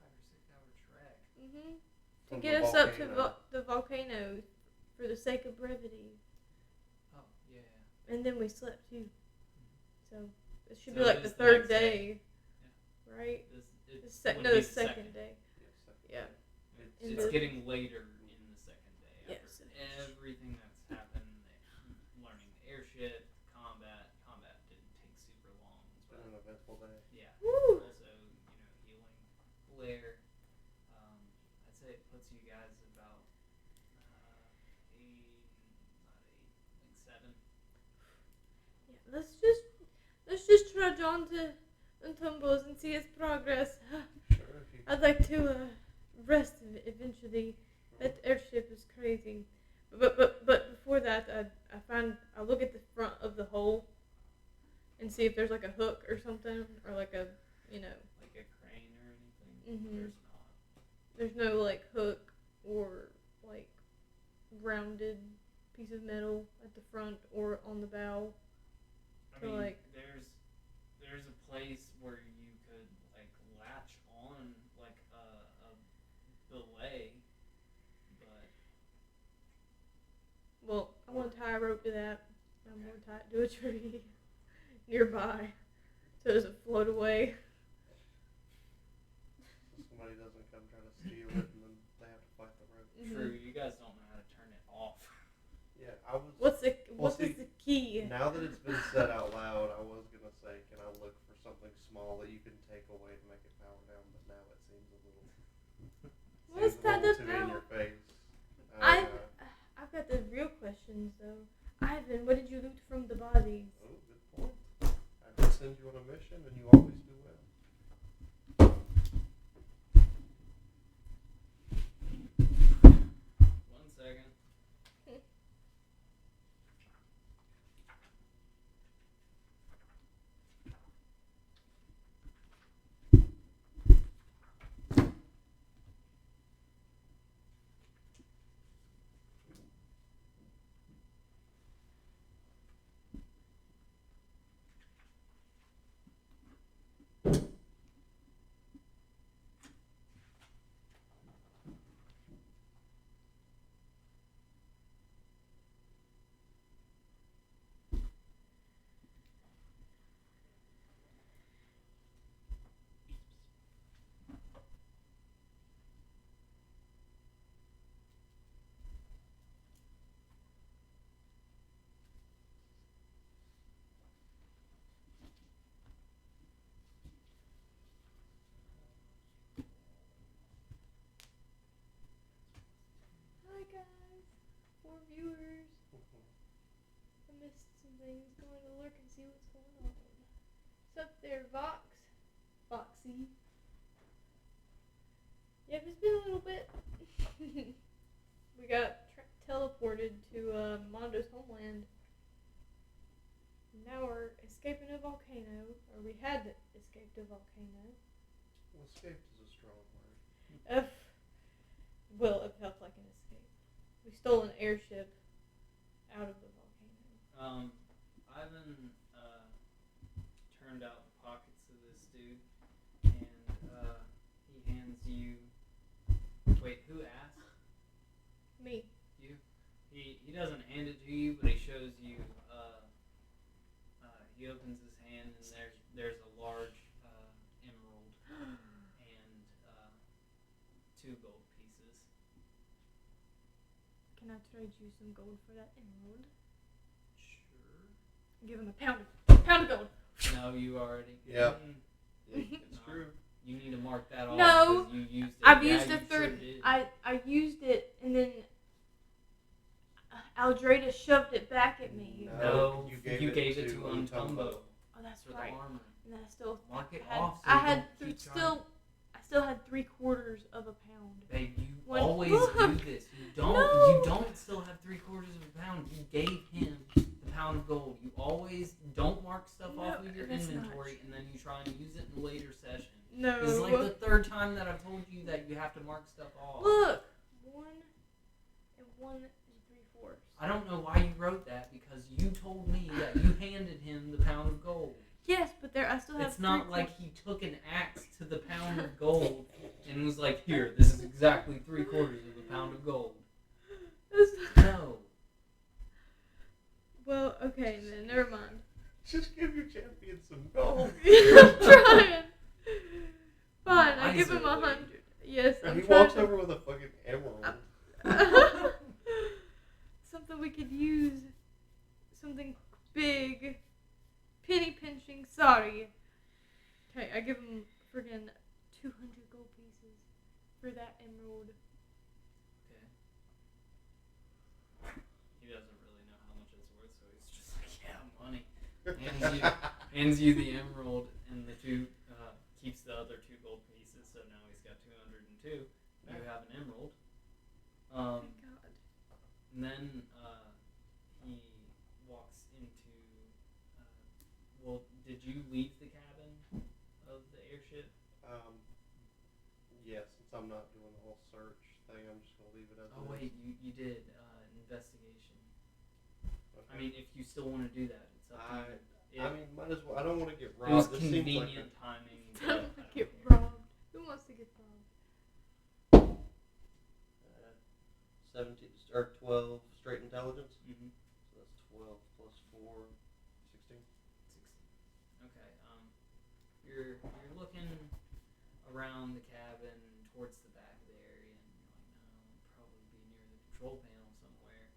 5 or 6 hour trek. Mm-hmm. To From get the us up to volcano. the volcano for the sake of brevity. Oh, yeah. And then we slept too. So it should So be like it the is the third next day. day. Right? It The would no, be the second day. Yeah. In It's the- getting later in the second day. Yes. After everything that's happened, learning the airship, combat. Combat didn't take super long. It's been an eventful day. Yeah. Woo! Also, healing Blair. I'd say it puts you guys about 7. Yeah, let's just trudge on to Tumbos and see his progress. Sure, if you I'd like to rest eventually. That airship is crazy. But before that, I look at the front of the hull and see if there's like a hook or something, or like a Like a crane or anything. Mhm. There's not. there's no like hook or like rounded piece of metal at the front or on the bow. I So, mean, like- there's a place where you could like latch on like a belay, but Well, I want to tie a rope to that. I'm going to tie it to a tree nearby so it doesn't float away. so somebody doesn't come try to steal it and then they have to fight the rope. true, you guys don't know how to turn it off. Yeah, I was. What see, is the key? Now that it's been said out loud, I was gonna say, can I look for something small that you can take away to make it power down? But now it seems a little. Well, it's seems a little tied up too in now. your face. I've got the real questions though. Ivan, what did you loot from the bodies? Oh, good point. I did send you on a mission, and you always do well. One second. viewers. Mhm. I missed some things. Going to look and see what's going on. What's up there, Foxy? Yeah, it's been a little bit. We got teleported to Mondos' homeland. Now we're escaping a volcano, or we had escaped a volcano. Well, escaped is a strong word. Well, it felt like an escape. We stole an airship out of the volcano. Ivan turned out the pockets of this dude, and he hands you. Wait, who asked? Me. You. He doesn't hand it to you, but he shows you. He opens his hand, and there's a large emerald and 2 gold pieces. Can I trade you some gold for that emerald? Sure. Give him a pound of gold. No, you already. Yep. It's true. You need to mark that off. No, 'cause you used it. I've Yeah, used a you third. Sure did. I used it, and then Aldrada shoved it back at me. No, you you gave gave it it to to Untumbo. Oh, that's for right. the armor. And then I still Mark it had, off. So I you had don't keep I still had 3/4 of a pound. Babe, you One- always Look. do this. You don't. No. You don't still have 3/4 of a pound. You gave him the pound of gold. You always don't mark stuff No, off of your that's not inventory, and then you try and use it in a later session. No. This is like the 3rd time that I've told you that you have to mark stuff off. Look, 1 and 1 3/4. I don't know why you wrote that, because you told me that you handed him the pound of gold. Yes, but I still have. It's not 3/4. like he took an axe to the pound of gold and was like, "Here, this is exactly 3/4 of a pound of gold." No. Well, okay then. Never mind. Just give your champion some gold. I'm trying. Fine, I give him Miserly. 100. Yes, And I'm he trying walks to- over with a fucking emerald. Something we could use. Something big. Penny pinching. Sorry. Okay, I give him friggin' 200 gold pieces for that emerald. Okay. He doesn't really know how much it's worth, so he's just like, "Yeah, money." Hands you the emerald, and the 2 keeps the other 2 gold pieces. So now he's got 202. You have an emerald. Thank God. And then he walks into. Well, did you leave the cabin of the airship? Yeah, since I'm not doing the whole search thing, I'm just gonna leave it as Oh it wait, is. you did investigation. Okay. I mean, if you still want to do that, it's up to you. I mean, might as well. I don't want to get It was robbed. This seems like convenient timing. I but don't I want to don't get care. robbed. Who wants to get robbed? 17 or 12 straight intelligence. Mhm. So that's 12 plus 4, 16. 16. Okay. You're looking around the cabin towards the back of the area, and you're like, no, it'd probably be near the control panel somewhere.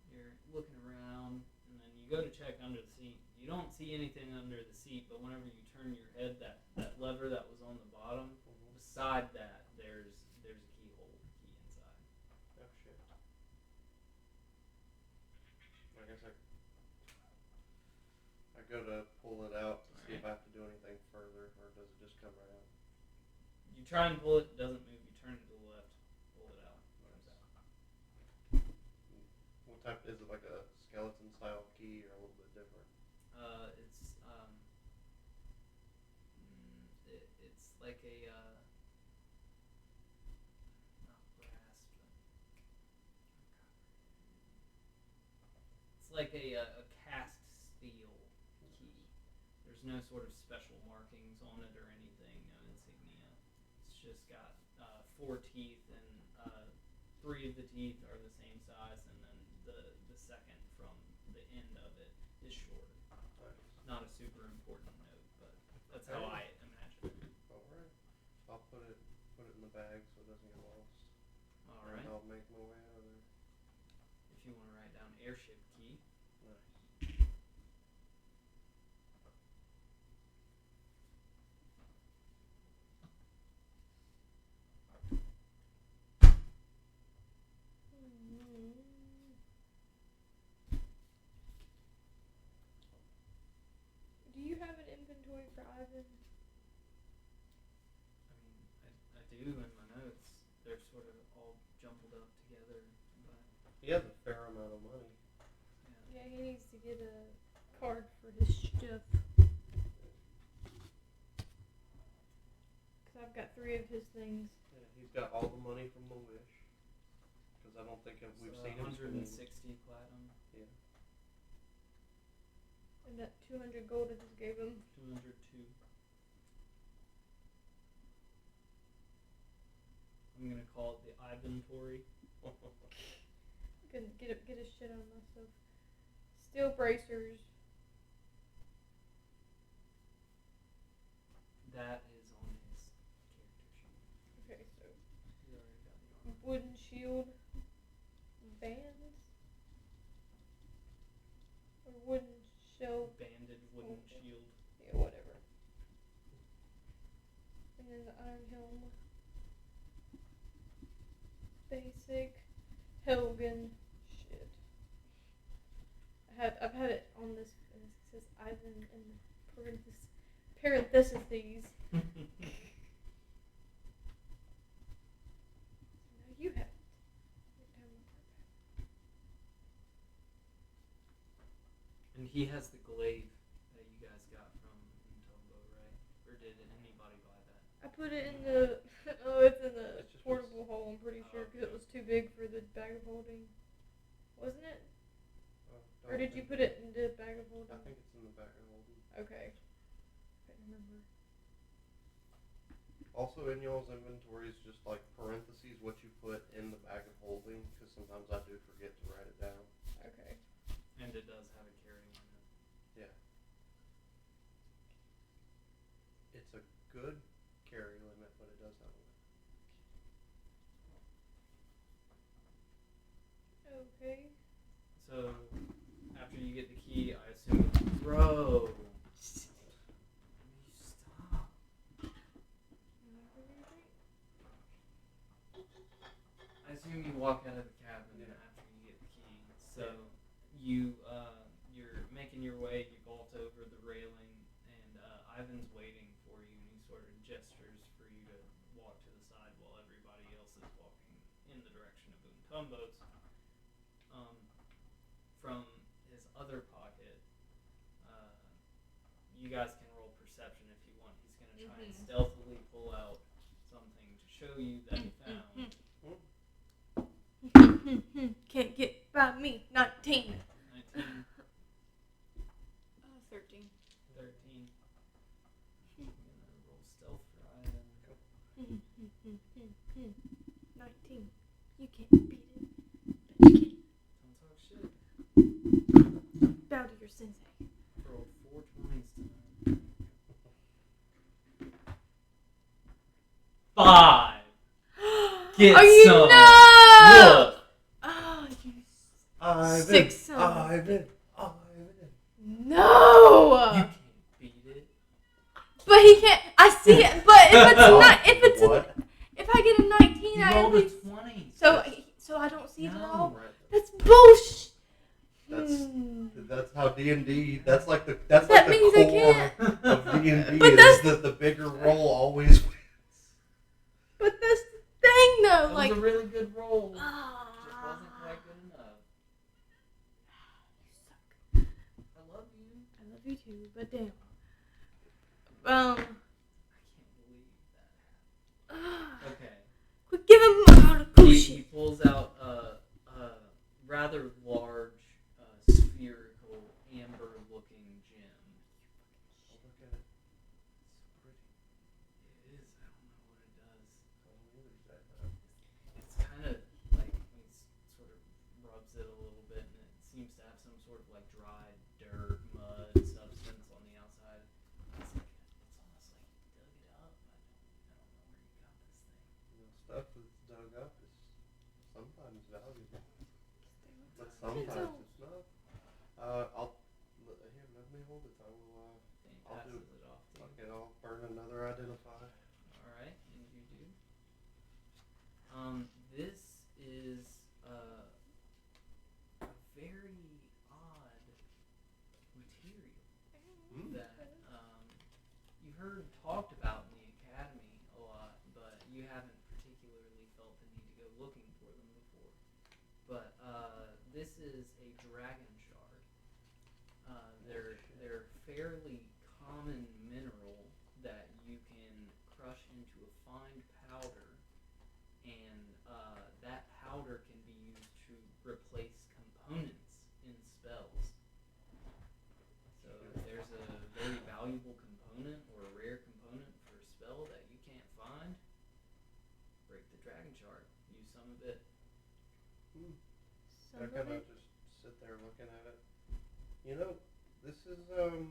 You're looking around, and then you go to check under the seat. You don't see anything under the seat, but whenever you turn your head, that lever that was on the bottom, beside that, there's a keyhole key inside. Oh shit. I guess I go to pull it out to see if I have to do anything further, or does it just come right out? You try and pull it, doesn't move. You turn it to the left, pull it out, it comes out. What type is it? Like a skeleton style key, or a little bit different? It's like a not brass, but it's like a cast steel key. There's no sort of special markings on it or anything, no insignia. It's just got 4 teeth, and 3 of the teeth are the same size, and then the second from the end of it is shorter. Nice. Not a super important note, but that's how I imagine it. Alright. I'll put it in the bag so it doesn't get lost. Alright. And I'll make my way out of there. If you want to write down airship key. Nice. jumbled up together. But He has a fair amount of money. Yeah, he needs to get a card for his stuff. Cause I've got 3 of his things. Yeah, he's got all the money from the Wish. Because I don't think we've seen him 160 spend. platinum. Yeah. And that 200 gold I just gave him. 202. I'm gonna call it the inventory. Gonna get his shit on myself. Steel bracers. That is on his character sheet. Okay, so He already got the armor. wooden shield. Bands. Or wooden shell. Banded wooden shield. Yeah, whatever. And then the iron helm. Basic. Helgen. Shit. I've had it on this. It says Ivan in parentheses. No, you have it. And he has the glaive that you guys got from Mondos, right? Or did anybody buy that? I put it in the. It's in the It's just portable hole. I'm pretty sure because it was too big for the bag of holding, wasn't it? Or did you put it in the bag of holding? I think it's in the bag of holding. Okay. I can't remember. Also in y'all's inventory is just like parentheses what you put in the bag of holding, because sometimes I do forget to write it down. Okay. And it does have a carry limit. Yeah. It's a good carry limit, but it does have a limit. Okay. So, after you get the key, I assume. Bro! Stop. I assume you walk out of the cabin after you get the key. So, you're making your way, you vault over the railing, and Ivan's waiting for you, and he sort of gestures for you to walk to the side while everybody else is walking in the direction of Mondos. From his other pocket, you guys can roll perception if you want. He's going to try and stealthily pull out something to show you that he found. Can't get by me. 19. 19, 13. 13. I'm going to roll stealth for Ivan. 19. You can't beat it. But you can. Don't talk shit. Bow to your sensei. Rolled 4 20s tonight. 5! Get Are you some! no? Look! Oh, you Ivan! sick son. Ivan! No! You can't beat it. But he can't. I see it. But if it's not, What? if I get a 19, You I rolled at a least. 20. So I don't see it at all. No. That's bullshit. That's how D&D. That's like the That means I can't. core of D&D But is that's- that the bigger roll always wins. But that's the thing, though. That Like, was a really good roll. Just ah, wasn't quite good enough. you suck. I love you. I love you too, but damn. I can't believe that happened. Okay. Quit giving me all the He bullshit. pulls out a rather large spherical amber-looking gem. Oh, look at it. It's pretty. It is. I don't know what it does. I don't either say that. It's kind of like he sort of rubs it a little bit, and it seems to have some sort of like dried dirt, mud substance on the outside. It's almost like you dug it up. I don't know where you got this thing. Stuff that's dug up is sometimes valuable, but sometimes it's not. Here, let me hold it. And he I'll passes it off to you. Okay, I'll burn another identify. All right, and you do. This is a very odd material that you heard talked about in the academy a lot, but you haven't particularly felt the need to go looking for them this is a dragon shard. They're fairly common mineral that you can crush into a fine powder, and that powder can be used to replace components in spells. So there's a very valuable component or a rare component for a spell that you can't find. Break the dragon shard. Use some of it. I kind of just sit there looking at it. You know, this is the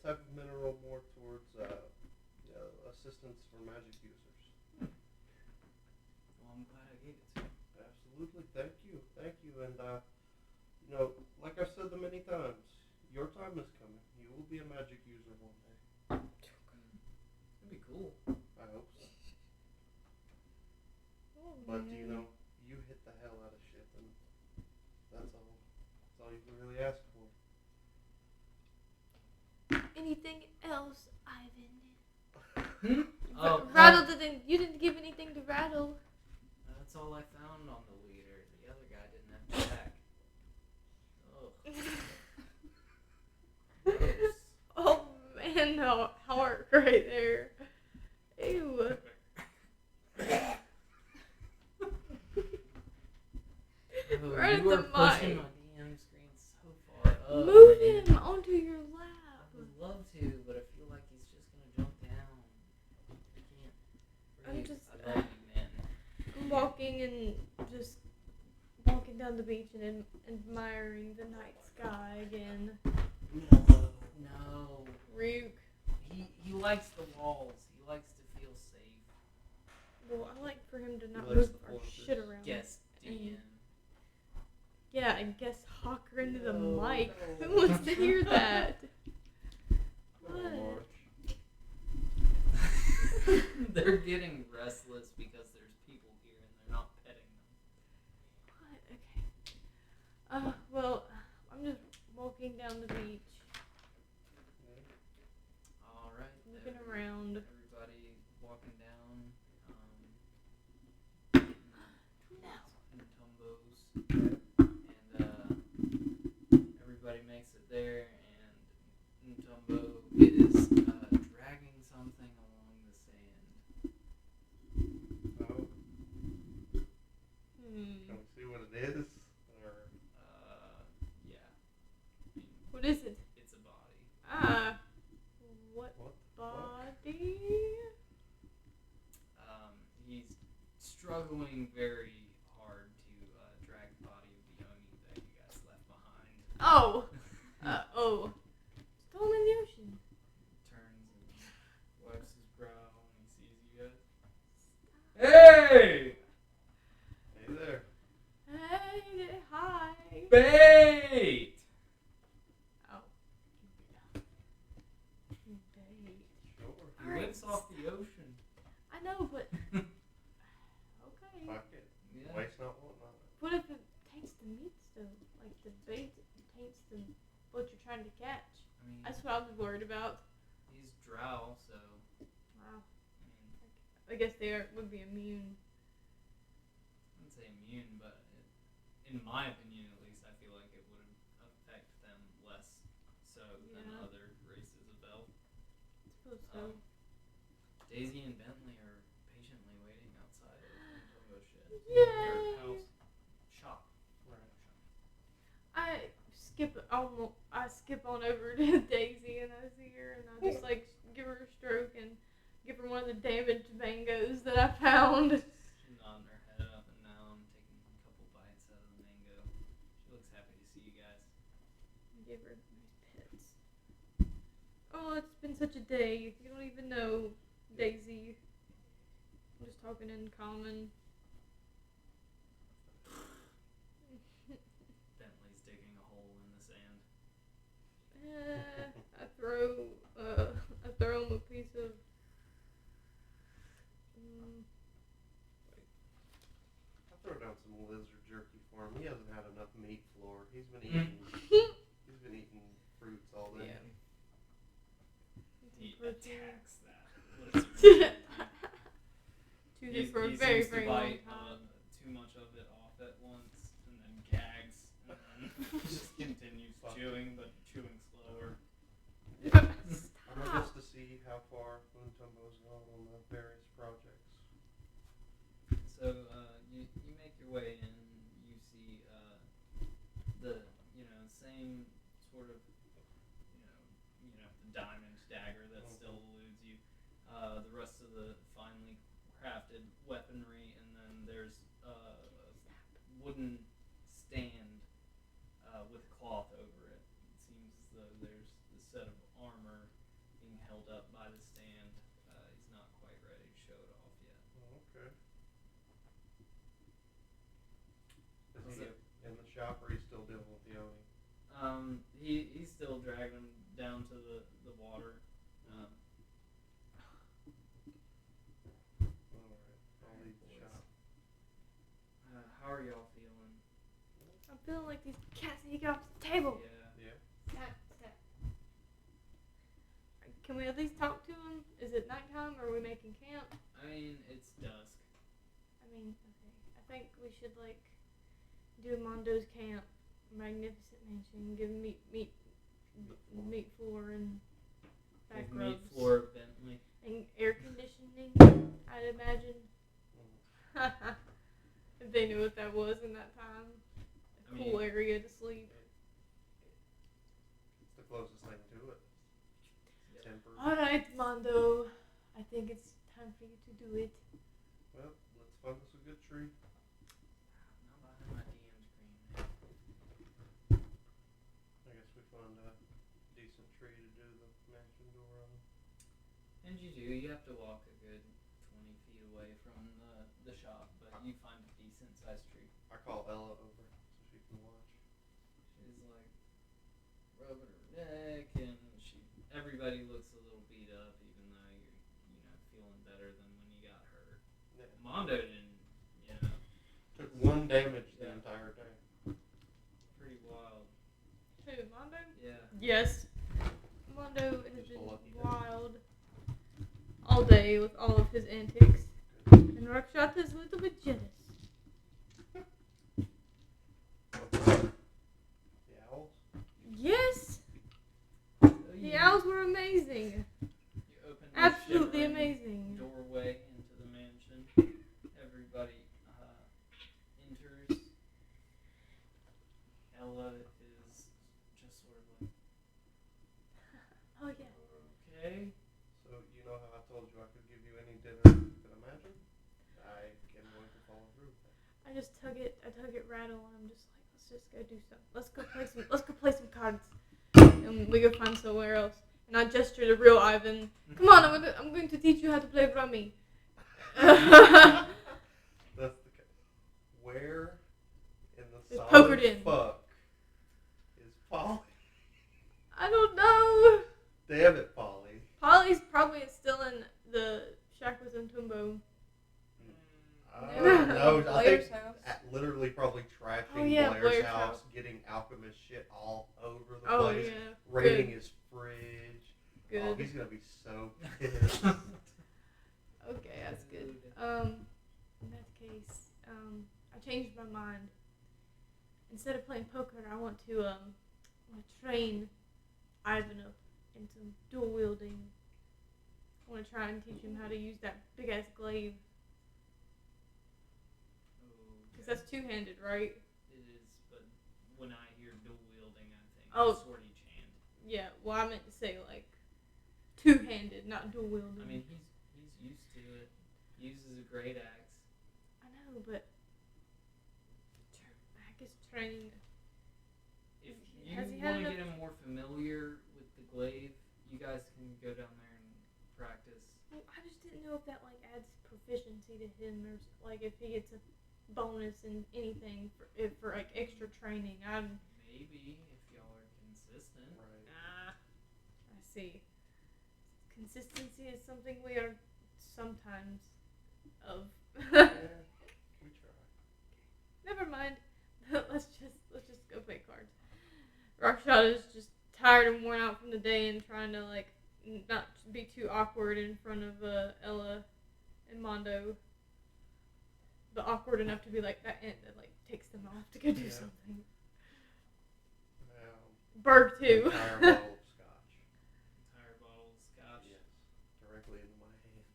type of mineral more towards assistance for magic users. Well, I'm glad I gave it to you. Absolutely, thank you, and you know, like I've said many times, your time is coming. You will be a magic user one day. That'd be cool. I hope so. Oh, But man. you know, you hit the hell out of shit, and that's all. That's all you can really ask for. Anything else, Ivan? Oh, Rattle you didn't give anything to Rattle. that's all I found on the leader. The other guy didn't have Jack. Ugh. Gross. Oh man, no, heart right there. Ew. Oh, Right at you are the pushing mic. my DM screen so far up. Move man. him onto your I lap. would love to, but I feel like he's just gonna jump down. I can't breathe. I love you, man. I'm walking down the beach and admiring the night sky again. No. Ryuk. He likes the walls. He likes to feel safe. Well, I like for him to not likes move the our fortress. shit around. Yes, DM. Yeah, I guess hawk her into the No, mic. no. Who wants to hear that? Oh, What? March. They're getting restless because there's people here and they're not petting them. What? Okay. Well, I'm just walking down the beach, All right. looking around. Everybody walking down. No. And everybody makes it there, and Ntumbo is dragging something along the sand. Oh, can we see what it is? Or Yeah. I mean, What is it? it's a body. What what? body? He's struggling very hard to drag the body of the Oni that you guys left behind. Oh. Stole in the ocean. Turns and wipes his brow when he sees you guys. Hey! Hey there. Hey, hi. Bait! Oh. Bait. Sure. He Alright. lives off the ocean. I know, but okay. Fuck it. Yeah. Waste not, want not. What if it taints the meats though? Like the bait taints what you're trying to catch. I mean, That's what I was worried about. he's drow, so Wow. I mean, I guess would be immune. I wouldn't say immune, but in my opinion, at least, I feel like it would affect them less so than Yeah. other races of elf. I suppose so. Daisy and Bentley are patiently waiting outside of Ntumbo's shed. Yay! Or house. Shop. Right. I skip on over to Daisy and I see her and I just like give her a stroke and give her one of the damaged mangoes that I found. She's nodding her head up and down, taking a couple bites out of the mango. She looks happy to see you guys. Give her nice pets. Oh, it's been such a day. You don't even know, Daisy. I'm just talking in common. Bentley's digging a hole in the sand. I throw him a piece of. I'll throw down some lizard jerky for him. He hasn't had enough meat floor. He's been eating fruits all day. Yeah. He Protein. attacks that lizard. Choose it for a very, seems to very long bite time. too much of it off at once, and then chewing, but chewing slower. I'm anxious to see how far Moontumbo's gone on the various projects. So you make your way in. You see the same sort of the diamond dagger that still eludes you. The rest of the finely crafted weaponry, and then there's a wooden stand with a cloth over it. It seems as though there's the set of armor being held up by the stand. He's not quite ready to show it off yet. Oh, okay. Is he in the shop, or are you still dealing with the Oni? He's still dragging him down to the water. Alright, I'll leave the shop. How are y'all feeling? I'm feeling like these cats need to get off the table. Yeah. Snap. Can we at least talk to him? Is it nighttime or are we making camp? I mean, it's dusk. Okay. I think we should do Mondos camp, Magnificent mansion, give him meat floor and back Give meat rubs. floor Bentley. And air conditioning, I'd imagine. If they knew what that was in that time. A cool area to sleep. It's the closest thing to it. Temper. Alright, Mondo. I think it's time for you to do it. Well, let's find us a good tree. Not behind my DM screen, man. I guess we find a decent tree to do the mansion door on. And you do. You have to walk a good 20 feet away from the shop, but you find a decent sized tree. I call Ella over so she can watch. She's like rubbing her neck, and everybody looks a little beat up, even though you're feeling better than when you got hurt. Yeah. Mondo didn't, Took 1 damage the entire day. pretty wild. Who, Mondo? Yeah. Yes. Mondo has Just a been lucky day. wild all day with all of his antics. And Rakshata is a little bit jealous. The owls? Yes! So The owls were amazing. You open the Absolutely shimmering amazing. doorway into the mansion. Everybody enters. Ella is just sort of like, Oh, yeah. okay. So, you know how I told you I could give you any dinner you could imagine? I am going to follow through with that. I tug it rattle, and I'm just like, let's just go do something. Let's go play some cards. And we go find somewhere else. And I gesture to real Ivan. Come on, I'm going to teach you how to play rummy. That's the case. Where in the It's solid pokered in. fuck is Polly? I don't know. Damn it, Polly. Polly's probably still in the shack with Ntumbo. No, I Blair's think house. literally probably trashing Oh, yeah, Blair's Blair's house, house. getting alchemist shit all over the Oh, place, yeah. raiding his fridge. Good. Oh, he's gonna be so pissed. Okay, that's good. In that case, I changed my mind. Instead of playing poker, I want to train Ivan up into dual wielding. I want to try and teach him how to use that big ass glaive. Because that's two-handed, right? It is, but when I hear dual wielding, I think sword each hand. Yeah, well, I meant to say, two-handed, not dual wielding. I mean, he's used to it. He uses a great axe. I know, but I guess training. If Has he you had want to enough- get him more familiar with the glaive, you guys can go down there and practice. Well, I just didn't know if that adds proficiency to him, or if he gets a bonus in anything for extra training. Maybe if y'all are consistent. Right. I see. Consistency is something we are sometimes of. Yeah, we try. Never mind. let's just go play cards. Rakshata is just tired and worn out from the day and trying to not be too awkward in front of Ella and Mondo, but awkward enough to be that aunt that takes them off to go do something. Berg too. Entire bottle of scotch. Entire bottle of scotch. Yes, directly into my hands.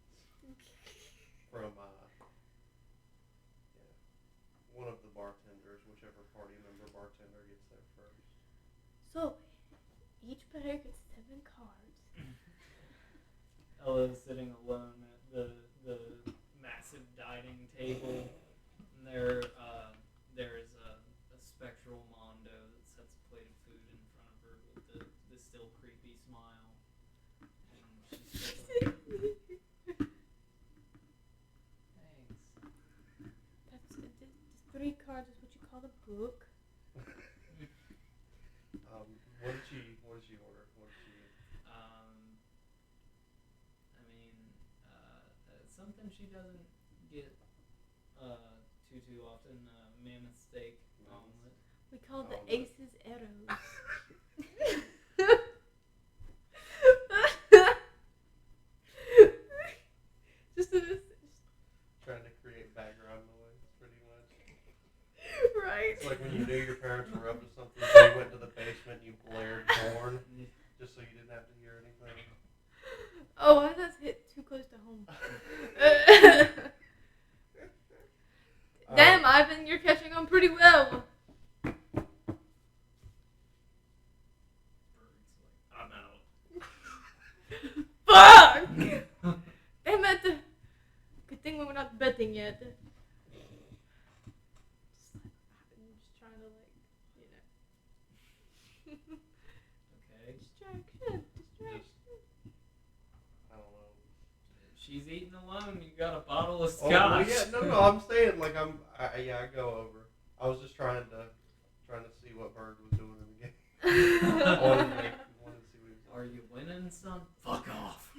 From one of the bartenders, whichever party member bartender gets there first. So, each player gets 7 cards. Ella's sitting alone at the massive dining table, and there's a spectral Mondo that sets a plate of food in front of her with the still creepy smile. And she's just like, thanks. That's the 3 cards is what you call a book. What did she order? What did she get? I mean, something she doesn't get too often. Mammoth steak omelet. We call the aces arrows. Just Trying to create background noise, pretty much. right. It's like when you knew your parents were up to something, so you went to the basement and you blared porn, just so you didn't have to hear anything. Oh, I just hit too close to home. Damn, Ivan, you're catching on pretty well. Bird's like, I'm out. Fuck! Damn it. Good thing we're not betting yet. I'm just trying to, Okay. Distraction. I don't know. She's eating alone. You got a bottle of Oh, scotch. well, yeah, no, I'm saying I go over. I was just trying to see what Berg was doing in the game. I wanted to see what he was doing. Are you winning, son? Fuck off.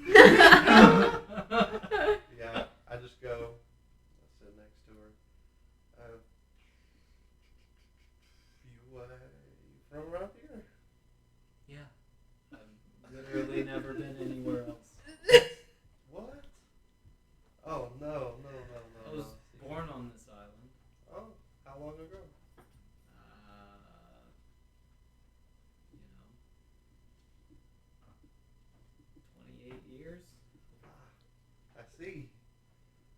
Yeah, I just go. I sit next to her. You from around here? Yeah. I've literally never been anywhere else. What? Oh no. I was born on this island. Oh, how long ago? 28 years. I see.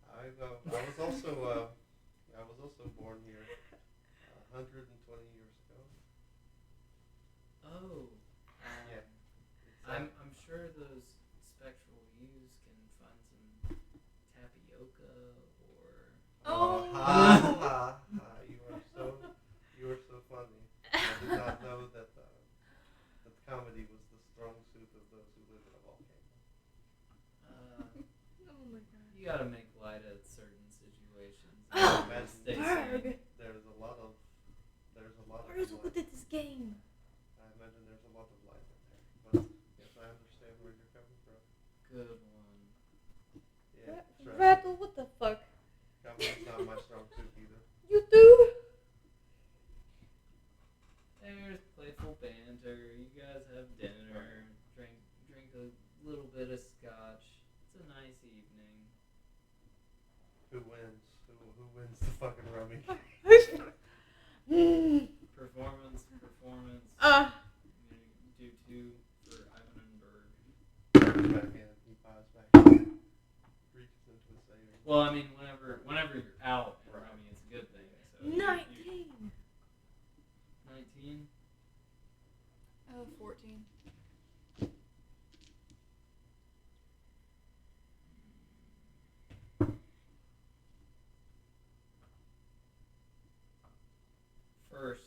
I was also born here 120 years ago. Oh. Yeah. I'm sure those spectral views can find some tapioca or. Oh. Ha ha ha! You are so funny. I did not know that comedy was the strong suit of those who live in a volcano. Oh my god. You gotta make light of certain situations. Oh, Stay Berg. sane. There's a lot of We're so good at this game. I imagine there's a lot of life in there, but yes, I understand where you're coming from. Good one. Yeah, trust me. Rattle, what the fuck? Comedy's not my strong suit either. You do? There's playful banter. You guys have dinner. Drink a little bit of scotch. It's a nice evening. Who wins? Who wins the fucking rummy? Performance. You do 2 for Ivan and Berg. Berg's back in. He buys back in. Reaches into his savings. Well, I mean, whenever you're out, Right. I mean, it's a good thing. So 19. 19. Oh, 14. First,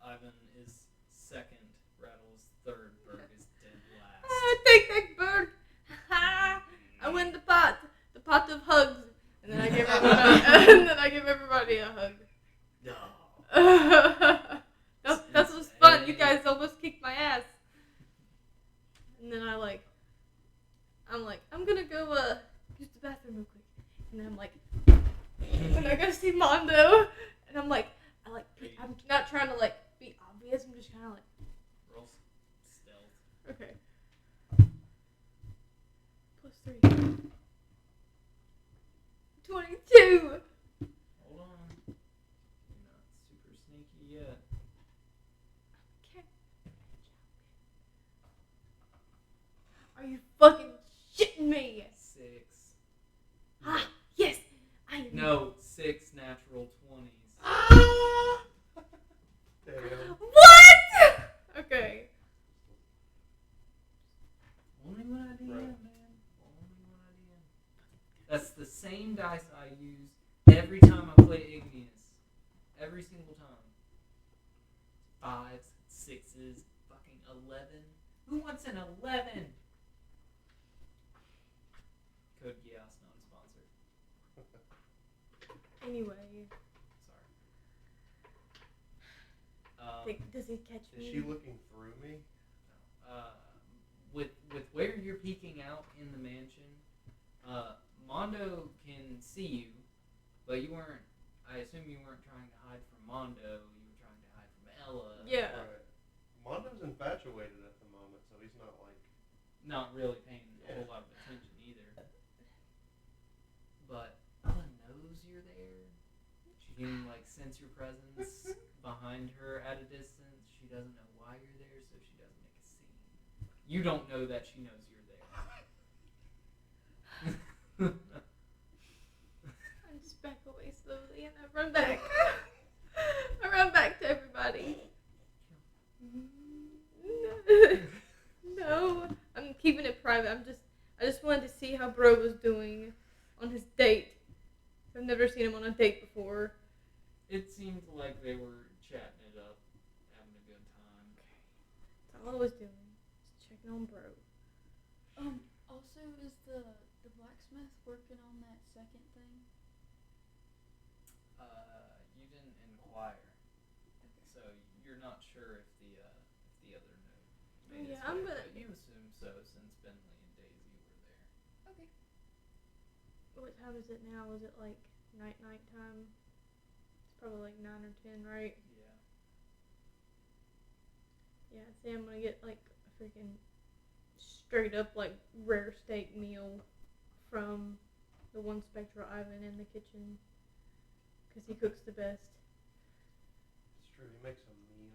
Ivan is second. Rattle is third. Berg is dead last. Take that bird. I win the pot of hugs, and then I give everybody a hug. No. That was fun. You guys almost kicked my ass. And then I'm gonna go use the bathroom real quick. And then I'm like, and I go see Mondo, and I'm not trying to be obvious. I'm just kind of Roll stealth. okay. +3. 22. Hold on. You're not super sneaky yet. Okay. Are you fucking shitting me? 6. Ah, yes. I No, 6 natural 20s. Damn. What? Okay. Only one idea, Right. man. Only one idea. That's the same dice I use every time I play Igneous. Every single time. 5s, 6s, fucking 11. Who wants an 11? Code Geass, non-sponsored. Anyway, Sorry. does he catch Is me? she looking through me? With where you're peeking out in the mansion, Mondo can see you, but you weren't. I assume you weren't trying to hide from Mondo. You were trying to hide from Ella. Yeah. Right. Mondo's infatuated at the moment, so he's not like. Not really paying a whole lot of attention either. But Ella knows you're there. She can like sense your presence behind her at a distance. She doesn't know why you're there, so she doesn't make a scene. You don't know that she knows you're there. I just back away slowly and I run back. I run back to everybody. No, I'm keeping it private. I just wanted to see how Bro was doing on his date. I've never seen him on a date before. It seemed like they were chatting it up, having a good time. That's all I was doing. Just checking on Bro. Also, is the blacksmith working on that second thing? You didn't inquire, so you're not sure if the other node made its Yeah, I'm way, gonna- but you assume so since Bentley and Daisy were there. Okay. What time is it now? Is it like night time? It's probably like 9 or 10, right? Yeah. Yeah, I'd say I'm gonna get like a freaking straight up like rare steak meal from the one Spectral Ivan in the kitchen. Because he cooks the best. It's true. He makes them mean.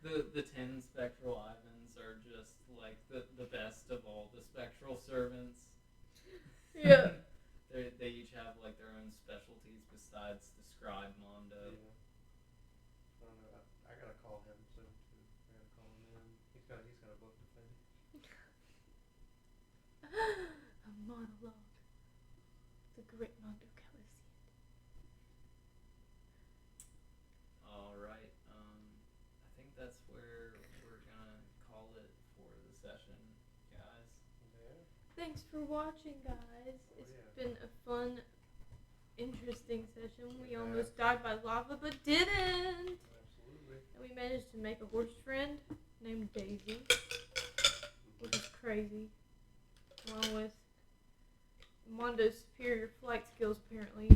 The 10 spectral Ivans are just like the best of all the spectral servants. Yeah. They each have like their own specialties besides the scribe Mondo. Yeah. I don't know. I gotta call him soon too. I gotta call him in. He's got a book to finish. A monologue. The great Mondo Calician. All right. I think that's where we're gonna call it for the session, guys. Yeah. Thanks for watching, guys. It's been a fun, interesting session. We almost died by lava, but didn't. Absolutely. And we managed to make a horse friend named Daisy, which is crazy. Along with Mondo's superior flight skills, apparently.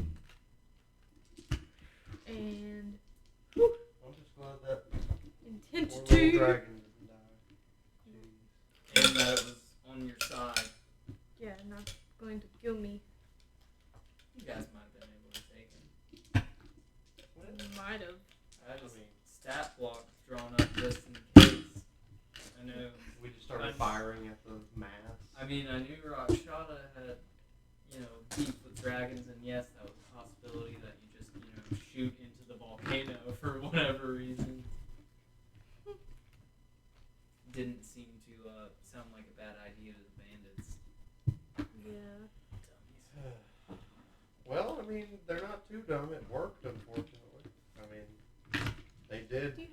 And I'm just glad that intent poor to. little dragon didn't die. Jeez. And that it was on your side. Yeah, not going to kill me. You guys might have been able to take him. Might have. I just stat block drawn up just in case. I know. We just started firing at the mass. I mean, I knew Rakshata had, beef with dragons, and yes, that was a possibility that you just, shoot into the volcano for whatever reason. Didn't seem to sound like a bad idea to the bandits. Yeah. Dummies. Well, I mean, they're not too dumb. It worked, unfortunately. I mean, they did Do you